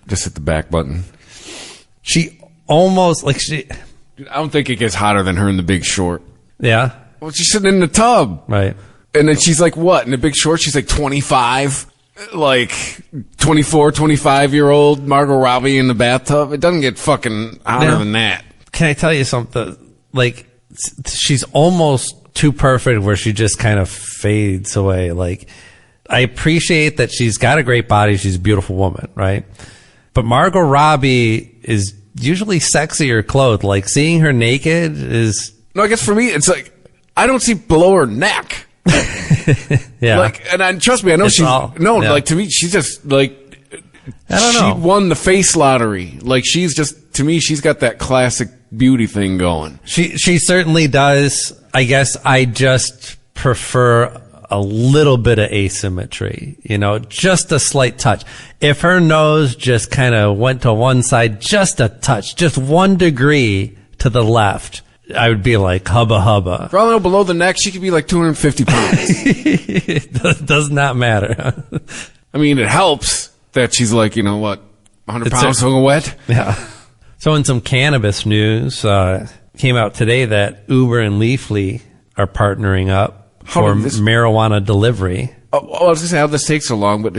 Just hit the back button. She almost, like, I don't think it gets hotter than her in The Big Short. Yeah. Well, she's sitting in the tub. Right. And then she's like, what? In The Big Short, she's like 25. Like 24, 25-year-old Margot Robbie in the bathtub. It doesn't get fucking hotter than that. Can I tell you something? Like, she's almost too perfect where she just kind of fades away. Like, I appreciate that she's got a great body. She's a beautiful woman, right? But Margot Robbie is usually sexier clothed. Like, seeing her naked is... No, I guess for me, it's like, I don't see below her neck. Yeah. Like, and trust me, I know like, to me, she's just, like, I don't know. She won the face lottery. Like, she's just, to me, she's got that classic beauty thing going. She certainly does. I guess I just prefer a little bit of asymmetry, just a slight touch. If her nose just kind of went to one side, just a touch, just 1 degree to the left, I would be like, hubba hubba. For all I know, below the neck, she could be like 250 pounds. It does not matter. I mean, it helps that she's like, 100 pounds soaking wet. Yeah. So in some cannabis news, came out today that Uber and Leafly are partnering up for marijuana delivery. Oh, I was going to say how this takes so long, but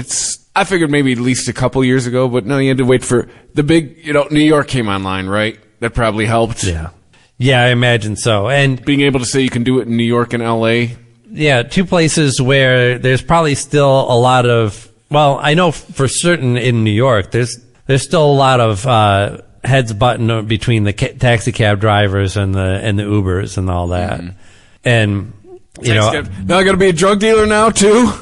I figured maybe at least a couple years ago, but no, you had to wait for the big, New York came online, right? That probably helped. Yeah. Yeah, I imagine so. And being able to say you can do it in New York and LA. Yeah, two places where there's probably still a lot of, well, I know for certain in New York, there's still a lot of heads button between the taxi cab drivers and the Ubers and all that. Mm-hmm. And now I got to be a drug dealer now too.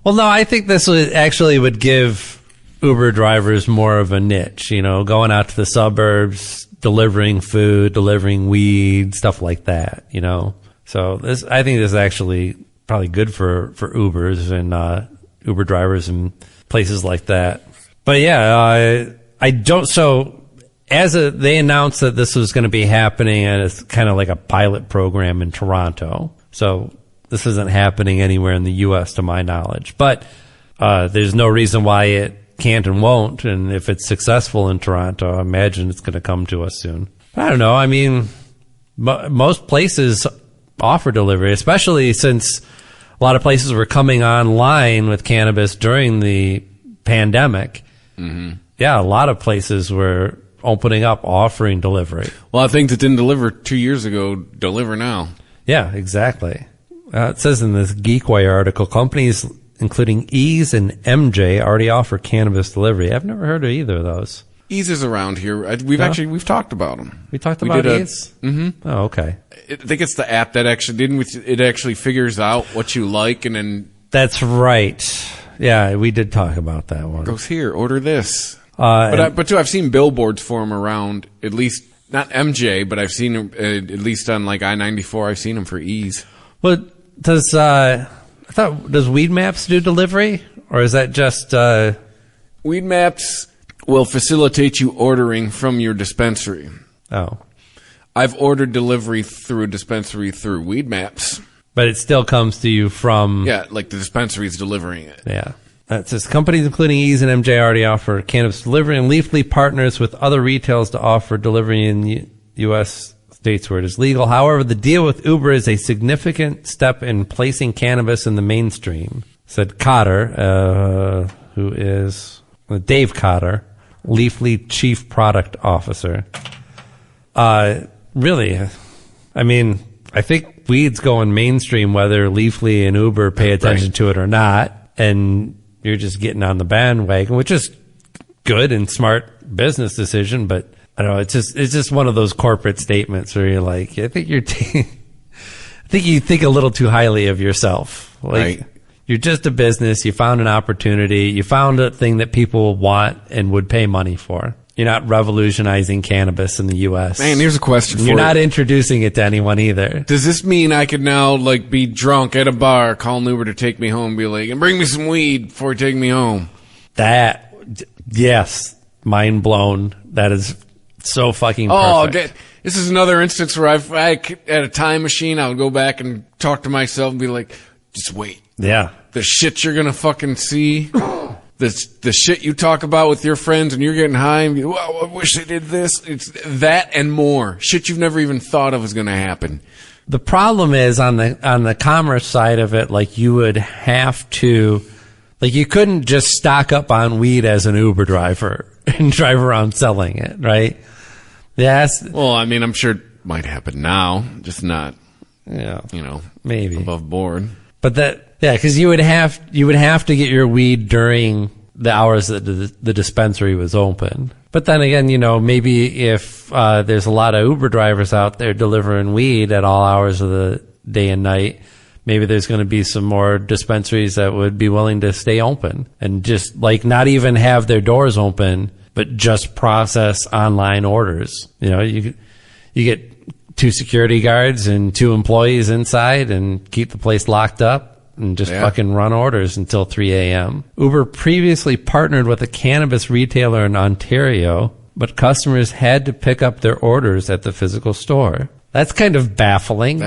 Well, no, I think this would give Uber drivers more of a niche, going out to the suburbs, delivering food, delivering weed, stuff like that, So I think this is actually probably good for Ubers and Uber drivers and places like that. But yeah, they announced that this was going to be happening, and it's kind of like a pilot program in Toronto. So this isn't happening anywhere in the U.S. to my knowledge. But there's no reason why it can't and won't. And if it's successful in Toronto, I imagine it's going to come to us soon. But I don't know. I mean, most places offer delivery, especially since a lot of places were coming online with cannabis during the pandemic. Mm-hmm. Yeah, a lot of places were opening up, offering delivery. Well, I think that didn't deliver 2 years ago, deliver now. Yeah, exactly. It says in this GeekWire article, companies including Ease and MJ already offer cannabis delivery. I've never heard of either of those. Ease is around here. We've talked about them. We talked about Ease? Mm-hmm. Oh, okay. I think it's the app that it actually figures out what you like, and then... That's right. Yeah, we did talk about that one. Goes here, order this. But too, I've seen billboards for them around, at least, not MJ, but I've seen them, at least on like I-94, I've seen them for Ease. Well, does Weed Maps do delivery? Or is that just... Weed Maps will facilitate you ordering from your dispensary. Oh. I've ordered delivery through a dispensary through Weed Maps. But it still comes to you from... Yeah, like the dispensary's delivering it. Yeah. It says companies including Ease and MJ already offer cannabis delivery, and Leafly partners with other retailers to offer delivery in U.S. states where it is legal. However, the deal with Uber is a significant step in placing cannabis in the mainstream, said Cotter, who is Dave Cotter, Leafly chief product officer. Really, I mean, I think weed's going mainstream whether Leafly and Uber pay attention to it or not, and you're just getting on the bandwagon, which is good and smart business decision, but I don't know, it's just one of those corporate statements where you're like, I think I think you think a little too highly of yourself. Like, you're just a business, you found an opportunity, you found a thing that people want and would pay money for. You're not revolutionizing cannabis in the U.S. Man, here's a question for you. You're not introducing it to anyone either. Does this mean I could now, like, be drunk at a bar, call an Uber to take me home, and be like, and bring me some weed before you take me home? Yes. Mind blown. That is so fucking perfect. Oh, okay. This is another instance where I at a time machine, I would go back and talk to myself and be like, just wait. Yeah. The shit you're gonna fucking see. The shit you talk about with your friends and you're getting high and be, well, I wish they did this. It's that and more. Shit you've never even thought of is going to happen. The problem is on the commerce side of it, like you would have to, like you couldn't just stock up on weed as an Uber driver and drive around selling it, right? Yes. Well, I mean, I'm sure it might happen now, just not, maybe above board. But because you would have to get your weed during the hours that the dispensary was open. But then again, maybe if there's a lot of Uber drivers out there delivering weed at all hours of the day and night, maybe there's going to be some more dispensaries that would be willing to stay open and just like not even have their doors open, but just process online orders. You get 2 security guards and 2 employees inside and keep the place locked up and just fucking run orders until 3 a.m. Uber previously partnered with a cannabis retailer in Ontario, but customers had to pick up their orders at the physical store. That's kind of baffling.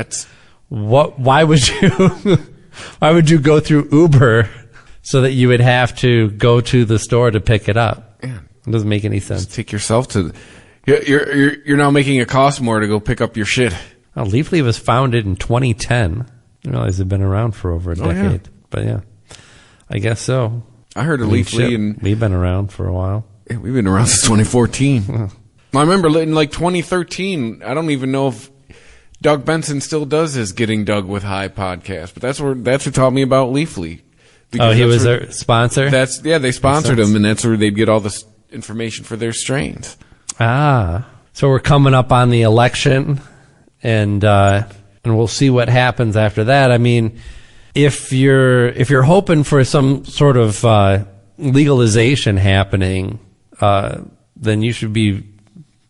Why would you go through Uber so that you would have to go to the store to pick it up? Yeah. It doesn't make any sense. Just take yourself to You're now making it cost more to go pick up your shit. Well, Leafly was founded in 2010. I realize they've been around for over a decade. Yeah. But yeah, I guess so. I heard of Leafly, and we've been around for a while. Yeah, we've been around since 2014. I remember in like 2013. I don't even know if Doug Benson still does his Getting Doug with High podcast, but that's who taught me about Leafly. Oh, he was their sponsor? They sponsored him, and that's where they'd get all this information for their strains. So we're coming up on the election, and we'll see what happens after that. I mean, if you're hoping for some sort of legalization happening, then you should be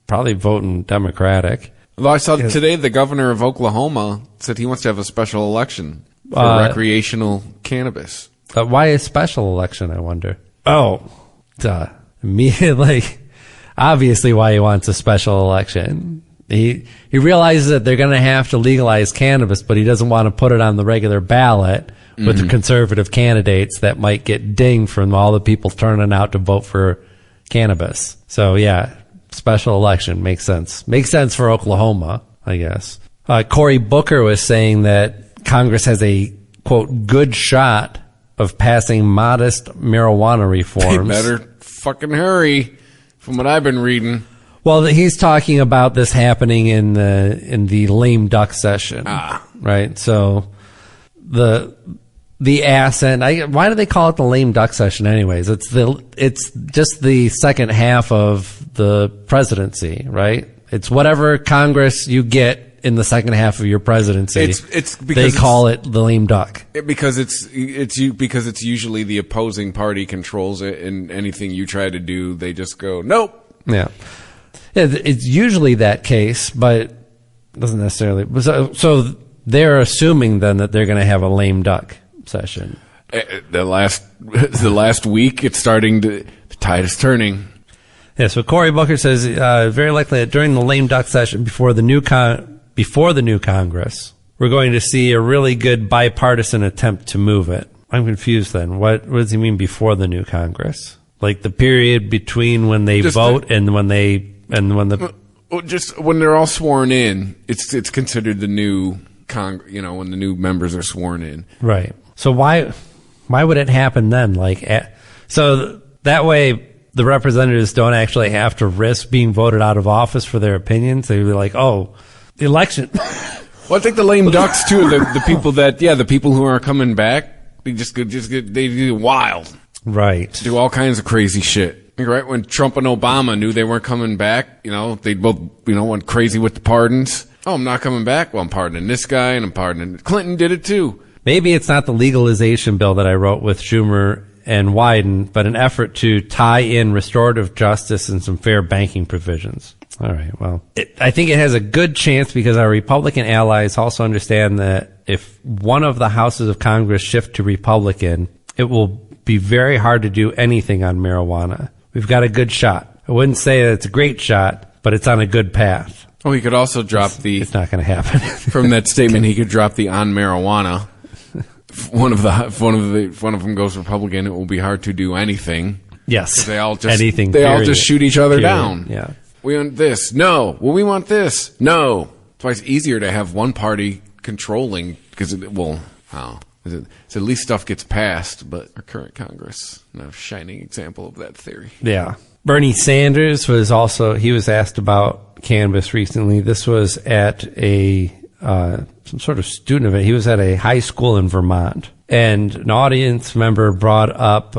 probably voting Democratic. Well, I saw today the governor of Oklahoma said he wants to have a special election for recreational cannabis. Why a special election, I wonder? Oh, obviously why he wants a special election. He realizes that they're going to have to legalize cannabis, but he doesn't want to put it on the regular ballot with the conservative candidates that might get dinged from all the people turning out to vote for cannabis. So yeah, special election makes sense. Makes sense for Oklahoma, I guess. Cory Booker was saying that Congress has a, quote, good shot of passing modest marijuana reforms. They better fucking hurry, from what I've been reading. Well, he's talking about this happening in the lame duck session, right? So the assent. Why do they call it the lame duck session, anyways? It's just the second half of the presidency, right? It's whatever Congress you get in the second half of your presidency. It's because they call it the lame duck because it's usually the opposing party controls it, and anything you try to do, they just go nope. Yeah, it's usually that case, but it doesn't necessarily. So they're assuming then that they're going to have a lame duck session. The last week, it's starting to, the tide is turning. Yeah. So Cory Booker says very likely that during the lame duck session before the new Congress, we're going to see a really good bipartisan attempt to move it. I'm confused then. What does he mean before the new Congress? Like the period between when they vote and when just when they're all sworn in, it's considered the new when the new members are sworn in. Right. So why would it happen then? So that way the representatives don't actually have to risk being voted out of office for their opinions. They'd be like, oh, the election. Well, I think the lame ducks too, the people the people who aren't coming back, they get wild. Right. Do all kinds of crazy shit. Right when Trump and Obama knew they weren't coming back, they both, went crazy with the pardons. Oh, I'm not coming back. Well, I'm pardoning this guy and I'm pardoning. Clinton did it too. Maybe it's not the legalization bill that I wrote with Schumer and Wyden, but an effort to tie in restorative justice and some fair banking provisions. All right, well, I think it has a good chance because our Republican allies also understand that if one of the houses of Congress shift to Republican, it will be very hard to do anything on marijuana. We've got a good shot. I wouldn't say that it's a great shot, but it's on a good path. Oh, he could also drop It's not going to happen. From that statement, he could drop the on marijuana. If one of them goes Republican, it will be hard to do anything. Yes. They all just anything. They all just shoot each other down. Yeah. We want this. No. Well, we want this. No. That's why it's easier to have one party controlling because at least stuff gets passed. But our current Congress, a shining example of that theory. Yeah. Bernie Sanders was asked about cannabis recently. This was at some sort of student event. He was at a high school in Vermont, and an audience member brought up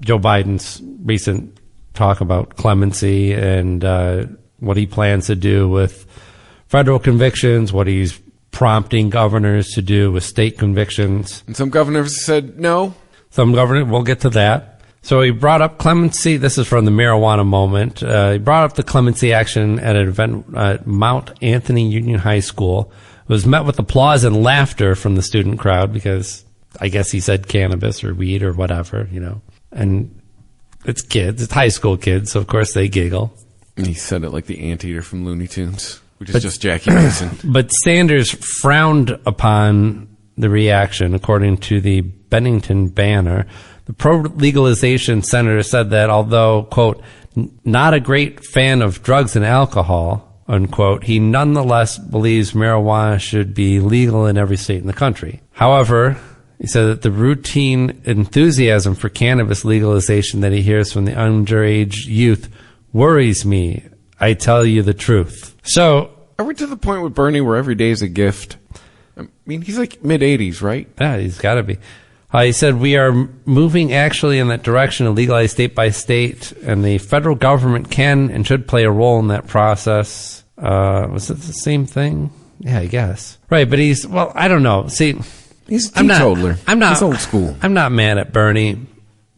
Joe Biden's recent talk about clemency and what he plans to do with federal convictions, what he's prompting governors to do with state convictions. And some governors said no. We'll get to that. So he brought up clemency. This is from the marijuana moment. He brought up the clemency action at an event at Mount Anthony Union High School. It was met with applause and laughter from the student crowd because I guess he said cannabis or weed or whatever, and it's kids. It's high school kids, so of course they giggle. And he said it like the anteater from Looney Tunes, which is just Jackie Mason. But Sanders frowned upon the reaction, according to the Bennington Banner. The pro-legalization senator said that although, quote, not a great fan of drugs and alcohol, unquote, he nonetheless believes marijuana should be legal in every state in the country. However, he said that the routine enthusiasm for cannabis legalization that he hears from the underage youth worries me. I tell you the truth. So, are we to the point with Bernie where every day is a gift? I mean, he's like mid-80s, right? Yeah, he's got to be. He said, we are moving actually in that direction to legalize state by state, and the federal government can and should play a role in that process. Was it the same thing? Yeah, I guess. Right, but I don't know. See, he's a teetotaler. He's old school. I'm not mad at Bernie,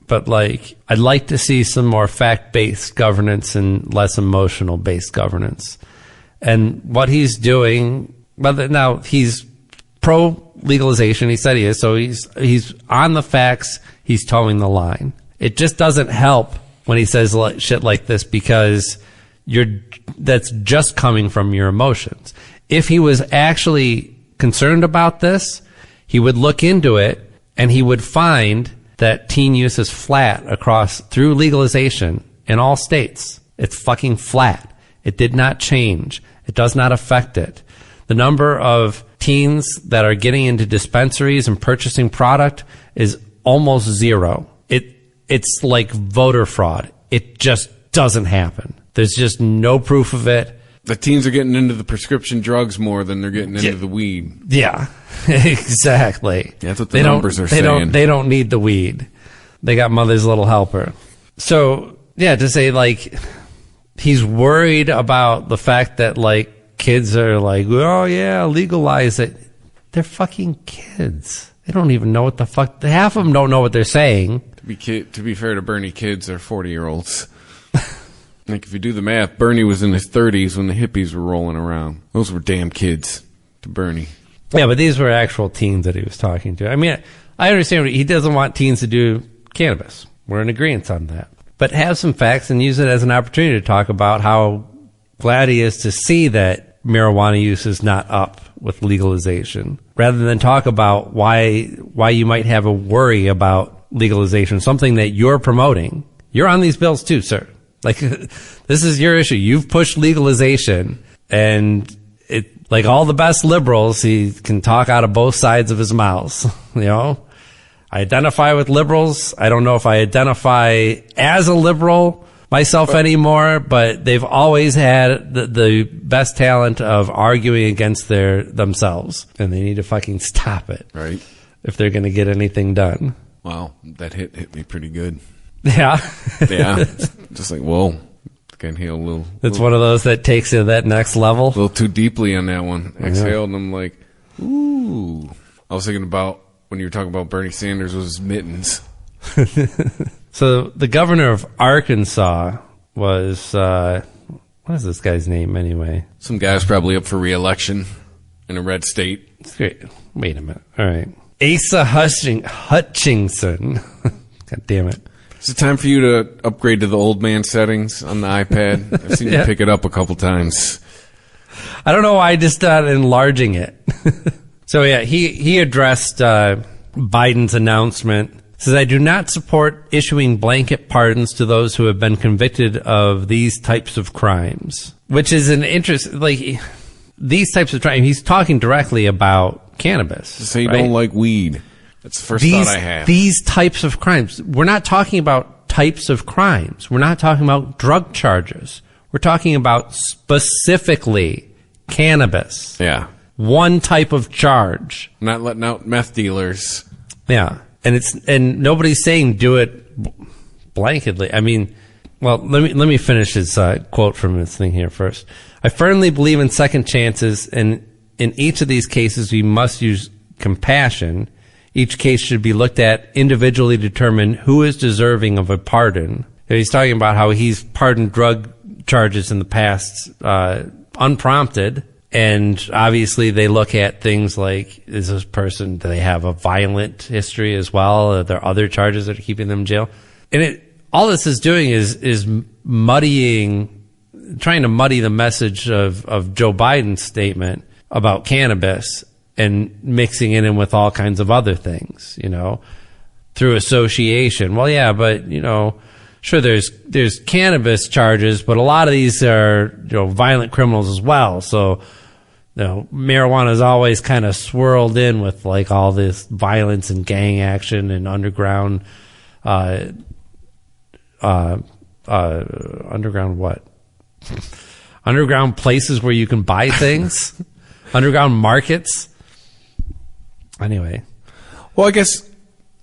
but I'd like to see some more fact-based governance and less emotional-based governance. And what he's doing, now he's pro-legalization, he said he is, so he's on the facts, he's towing the line. It just doesn't help when he says shit like this because that's just coming from your emotions. If he was actually concerned about this, he would look into it and he would find that teen use is flat through legalization in all states. It's fucking flat. It did not change. It does not affect it. The number of teens that are getting into dispensaries and purchasing product is almost zero. It's like voter fraud. It just doesn't happen. There's just no proof of it. The teens are getting into the prescription drugs more than they're getting into the weed. Yeah, exactly. That's what the numbers are saying. They don't need the weed. They got Mother's Little Helper. So, yeah, to say, he's worried about the fact that, kids are oh, yeah, legalize it. They're fucking kids. They don't even know what the fuck. Half of them don't know what they're saying. To be fair to Bernie, kids are 40-year-olds. If you do the math, Bernie was in his 30s when the hippies were rolling around. Those were damn kids to Bernie. Yeah, but these were actual teens that he was talking to. I mean, I understand he doesn't want teens to do cannabis. We're in agreement on that. But have some facts and use it as an opportunity to talk about how glad he is to see that marijuana use is not up with legalization, rather than talk about why you might have a worry about legalization, something that you're promoting. You're on these bills too, sir. This is your issue. You've pushed legalization, and all the best liberals, he can talk out of both sides of his mouth. I identify with liberals. I don't know if I identify as a liberal myself anymore, but they've always had the best talent of arguing against themselves, and they need to fucking stop it. Right. If they're going to get anything done. Wow, that hit me pretty good. Yeah. Yeah. Just like, whoa. Inhale a little. It's one of those that takes you to that next level. A little too deeply on that one. Exhaled, and I'm like, ooh. I was thinking about when you were talking about Bernie Sanders with his mittens. So the governor of Arkansas was, what is this guy's name anyway? Some guy's probably up for re-election in a red state. Wait a minute. All right. Asa Hutchinson. God damn it. Is it time for you to upgrade to the old man settings on the iPad? I've seen you pick it up a couple times. I don't know why I just started enlarging it. So yeah, he addressed Biden's announcement. Says, I do not support issuing blanket pardons to those who have been convicted of these types of crimes. Which is an interest, like, these types of crimes. He's talking directly about cannabis. Say you don't like weed. That's the first thought I had. These types of crimes. We're not talking about types of crimes. We're not talking about drug charges. We're talking about specifically cannabis. Yeah. One type of charge. Not letting out meth dealers. Yeah. And nobody's saying do it blanketly. I mean, well, let me finish his quote from this thing here first. I firmly believe in second chances, and in each of these cases we must use compassion. Each case should be looked at individually to determine who is deserving of a pardon. He's talking about how he's pardoned drug charges in the past unprompted, and obviously they look at things like, is this person, do they have a violent history as well? Are there other charges that are keeping them in jail? And all this is doing is muddying, trying to muddy the message of Joe Biden's statement about cannabis and mixing it in with all kinds of other things, through association. Well, yeah, but, sure, there's cannabis charges, but a lot of these are, violent criminals as well. So, marijuana is always kind of swirled in with like all this violence and gang action and underground, underground what? Underground places where you can buy things, underground markets. Anyway. Well, I guess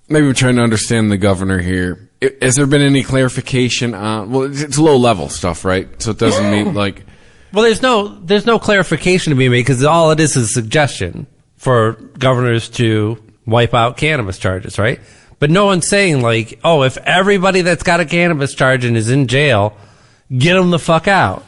maybe we're trying to understand the governor here. Has there been any clarification on, well, it's low level stuff, right? So it doesn't mean like, well, there's no clarification to be made because all it is a suggestion for governors to wipe out cannabis charges, right? But no one's saying like, oh, if everybody that's got a cannabis charge and is in jail, get them the fuck out.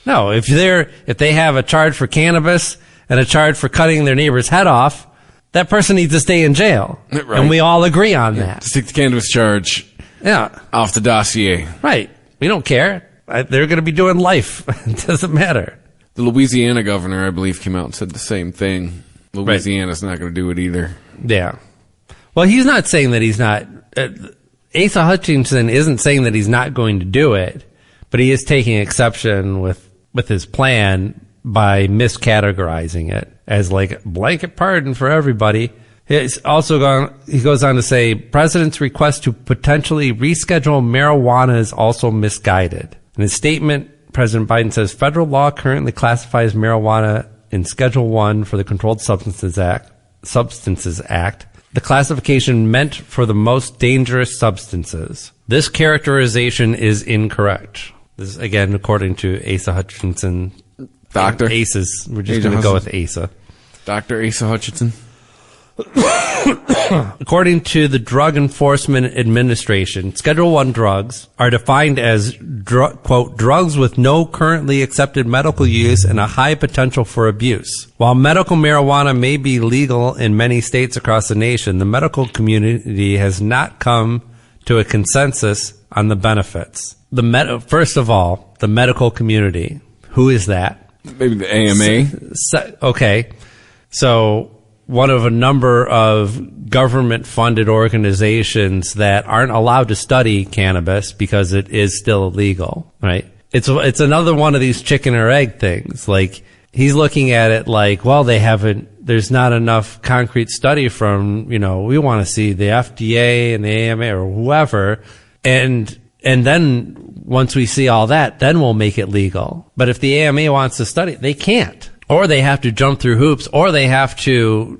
No, if they have a charge for cannabis and a charge for cutting their neighbor's head off, that person needs to stay in jail. Right. And we all agree on that. Stick the cannabis charge off the dossier. Right. We don't care. They're going to be doing life. It doesn't matter. The Louisiana governor, I believe, came out and said the same thing. Louisiana's not going to do it either. Yeah. Well, he's not saying that he's not. Asa Hutchinson isn't saying that he's not going to do it, but he is taking exception with his plan by miscategorizing it as like a blanket pardon for everybody. He goes on to say, President's request to potentially reschedule marijuana is also misguided. In his statement, President Biden says federal law currently classifies marijuana in Schedule 1 for the Controlled Substances Act. The classification meant for the most dangerous substances. This characterization is incorrect. This is, again, according to Asa Hutchinson. Doctor? ASA's. We're just going to go with Asa. Dr. Asa Hutchinson. According to the Drug Enforcement Administration, Schedule 1 drugs are defined as, quote, drugs with no currently accepted medical use and a high potential for abuse. While medical marijuana may be legal in many states across the nation, the medical community has not come to a consensus on the benefits. First of all, the medical community. Who is that? Maybe the AMA. Okay. So one of a number of government-funded organizations that aren't allowed to study cannabis because it is still illegal, right? It's another one of these chicken or egg things. Like, He's looking at it like, well, there's not enough concrete study from, we want to see the FDA and the AMA or whoever. And then once we see all that, then we'll make it legal. But if the AMA wants to study it, they can't. Or they have to jump through hoops, or they have to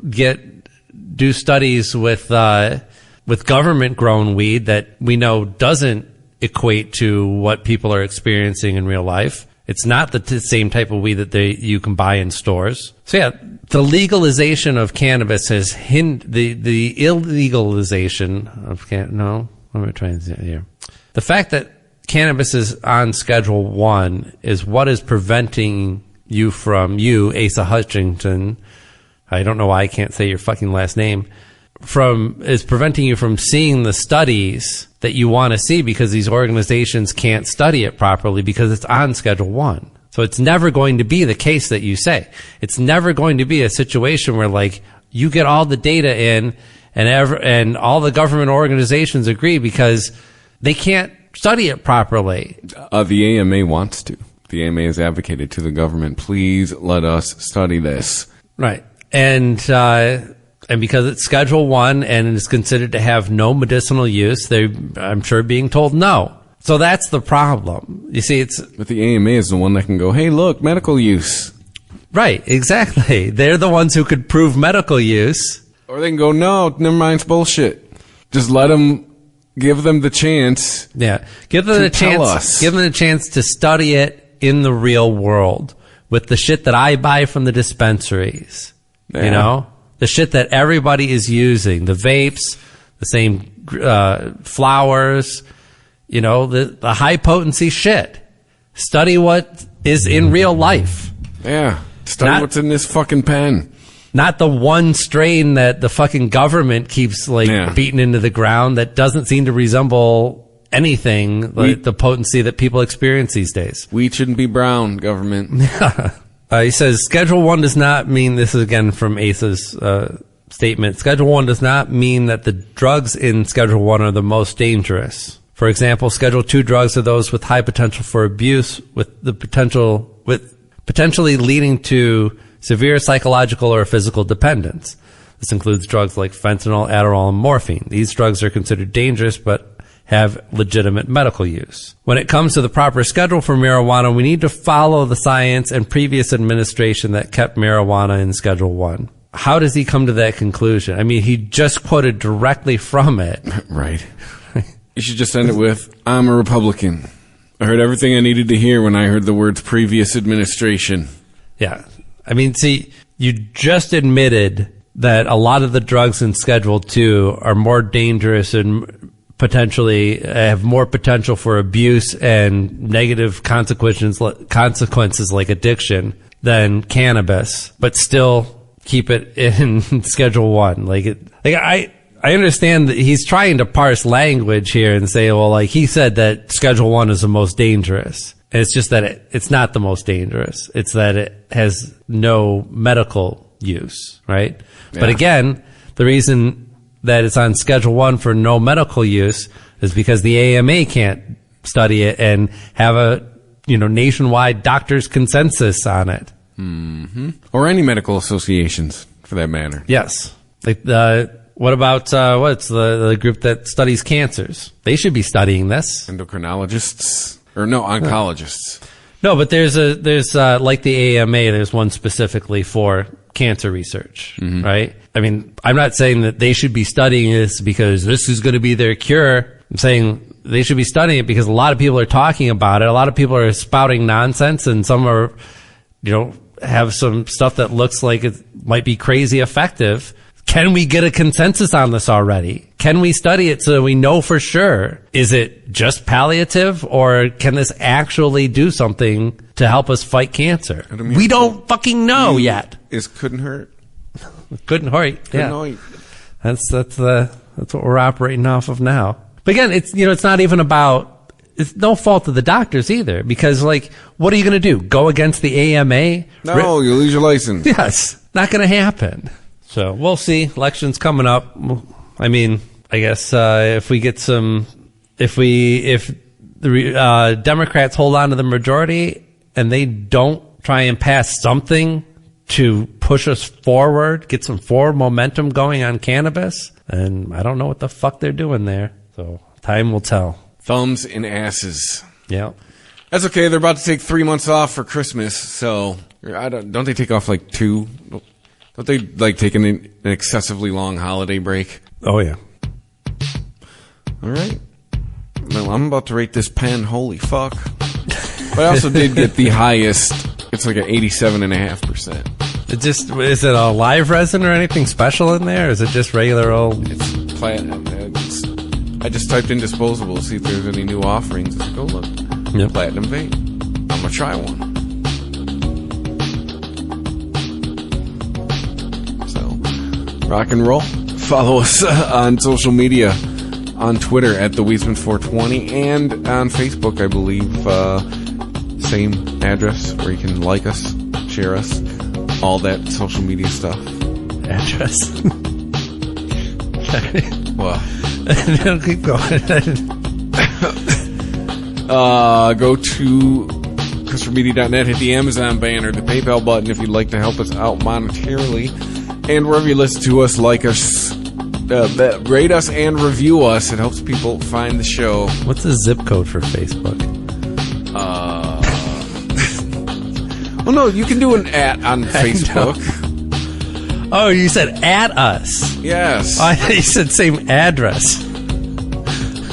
do studies with government grown weed that we know doesn't equate to what people are experiencing in real life. It's not the same type of weed that you can buy in stores. So yeah, the legalization of cannabis has the illegalization of no. What am I trying to say here? The fact that cannabis is on Schedule 1 is what is preventing you, Asa Hutchinson, I don't know why I can't say your fucking last name, is preventing you from seeing the studies that you want to see, because these organizations can't study it properly because it's on Schedule 1. So it's never going to be the case that you say. It's never going to be a situation where, like, you get all the data in and all the government organizations agree, because they can't study it properly. The AMA wants to. The AMA has advocated to the government, please let us study this. Right. And because it's Schedule 1 and it's considered to have no medicinal use, I'm sure, being told no. So that's the problem. You see, But the AMA is the one that can go, hey, look, medical use. Right, exactly. They're the ones who could prove medical use. Or they can go, no, never mind, it's bullshit. Just give them the chance. Yeah. Give them the chance to study it in the real world with the shit that I buy from the dispensaries. Yeah. The shit that everybody is using, the vapes, the same flowers, the high potency shit. Study what is in real life. Yeah. Study what's in this fucking pen. Not the one strain that the fucking government keeps beating into the ground that doesn't seem to resemble anything like the potency that people experience these days. Weed shouldn't be brown, government. He says, Schedule 1 does not mean, this is again from Asa's statement, Schedule 1 does not mean that the drugs in Schedule 1 are the most dangerous. For example, Schedule 2 drugs are those with high potential for abuse, with potentially leading to severe psychological or physical dependence. This includes drugs like fentanyl, Adderall, and morphine. These drugs are considered dangerous, but have legitimate medical use. When it comes to the proper schedule for marijuana, we need to follow the science and previous administration that kept marijuana in Schedule 1. How does he come to that conclusion? I mean, he just quoted directly from it. Right. You should just end it with, I'm a Republican. I heard everything I needed to hear when I heard the words previous administration. Yeah. I mean, see, you just admitted that a lot of the drugs in Schedule 2 are more dangerous and potentially have more potential for abuse and negative consequences like addiction than cannabis, but still keep it in Schedule 1. I understand that he's trying to parse language here and say, well, like, he said that Schedule 1 is the most dangerous. And it's just that it's not the most dangerous. It's that it has no medical use, right? Yeah. But again, the reason that it's on Schedule 1 for no medical use is because the AMA can't study it and have a nationwide doctor's consensus on it. Mm-hmm. Or any medical associations, for that matter. Yes. What about what's the group that studies cancers? They should be studying this. Endocrinologists, or no, oncologists. No, but there's like the AMA. There's one specifically for cancer research, right? I mean, I'm not saying that they should be studying this because this is going to be their cure. I'm saying they should be studying it because a lot of people are talking about it. A lot of people are spouting nonsense, and some are, have some stuff that looks like it might be crazy effective. Can we get a consensus on this already? Can we study it so we know for sure? Is it just palliative, or can this actually do something to help us fight cancer? We don't fucking know yet. Couldn't hurt. Couldn't hurt. Yeah. That's what we're operating off of now. But again, it's not even about, it's no fault of the doctors either, because what are you going to do? Go against the AMA? No, you lose your license. Yes. Not going to happen. So we'll see. Election's coming up. I mean, I guess if the Democrats hold on to the majority and they don't try and pass something to push us forward, get some forward momentum going on cannabis. And I don't know what the fuck they're doing there. So time will tell. Thumbs and asses. Yeah. That's okay. They're about to take 3 months off for Christmas. So don't they take off like 2? Don't they like take an excessively long holiday break? Oh, yeah. All right. Well, I'm about to rate this pen. Holy fuck. But I also did get the highest. It's like an 87.5%. Is it a live resin or anything special in there? Or is it just regular old? It's platinum. I just typed in disposable to see if there's any new offerings. It's like, oh, look. Yep. Platinum vape. I'm going to try one. So, rock and roll. Follow us on social media. On Twitter at the Weedsman420 and on Facebook, I believe, same address where you can like us, share us, all that social media stuff. Address. Well, no, keep going. Go to ChristopherMedia.net, hit the Amazon banner, the PayPal button if you'd like to help us out monetarily, and wherever you listen to us, like us. Rate us and review us. It helps people find the show. What's the zip code for Facebook? Well, no, you can do an @ on Facebook. Oh, you said at us. Yes. Oh, I thought you said same address.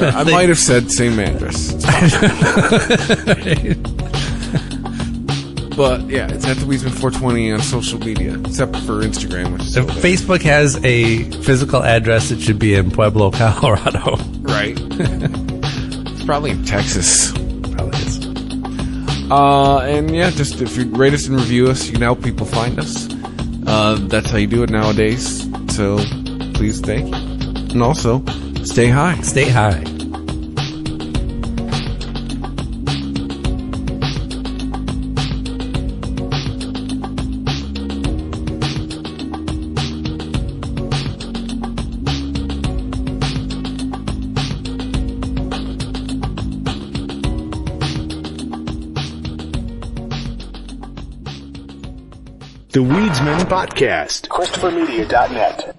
I might have said same address. But, yeah, it's at the Weedsman420 on social media, except for Instagram. Which is if Facebook has a physical address, it should be in Pueblo, Colorado. Right. It's probably in Texas. Probably is. And, yeah, just if you rate us and review us, you can help people find us. That's how you do it nowadays. So, please thank you. And also, stay high. Stay high. The Weedsman Podcast. ChristopherMedia.net.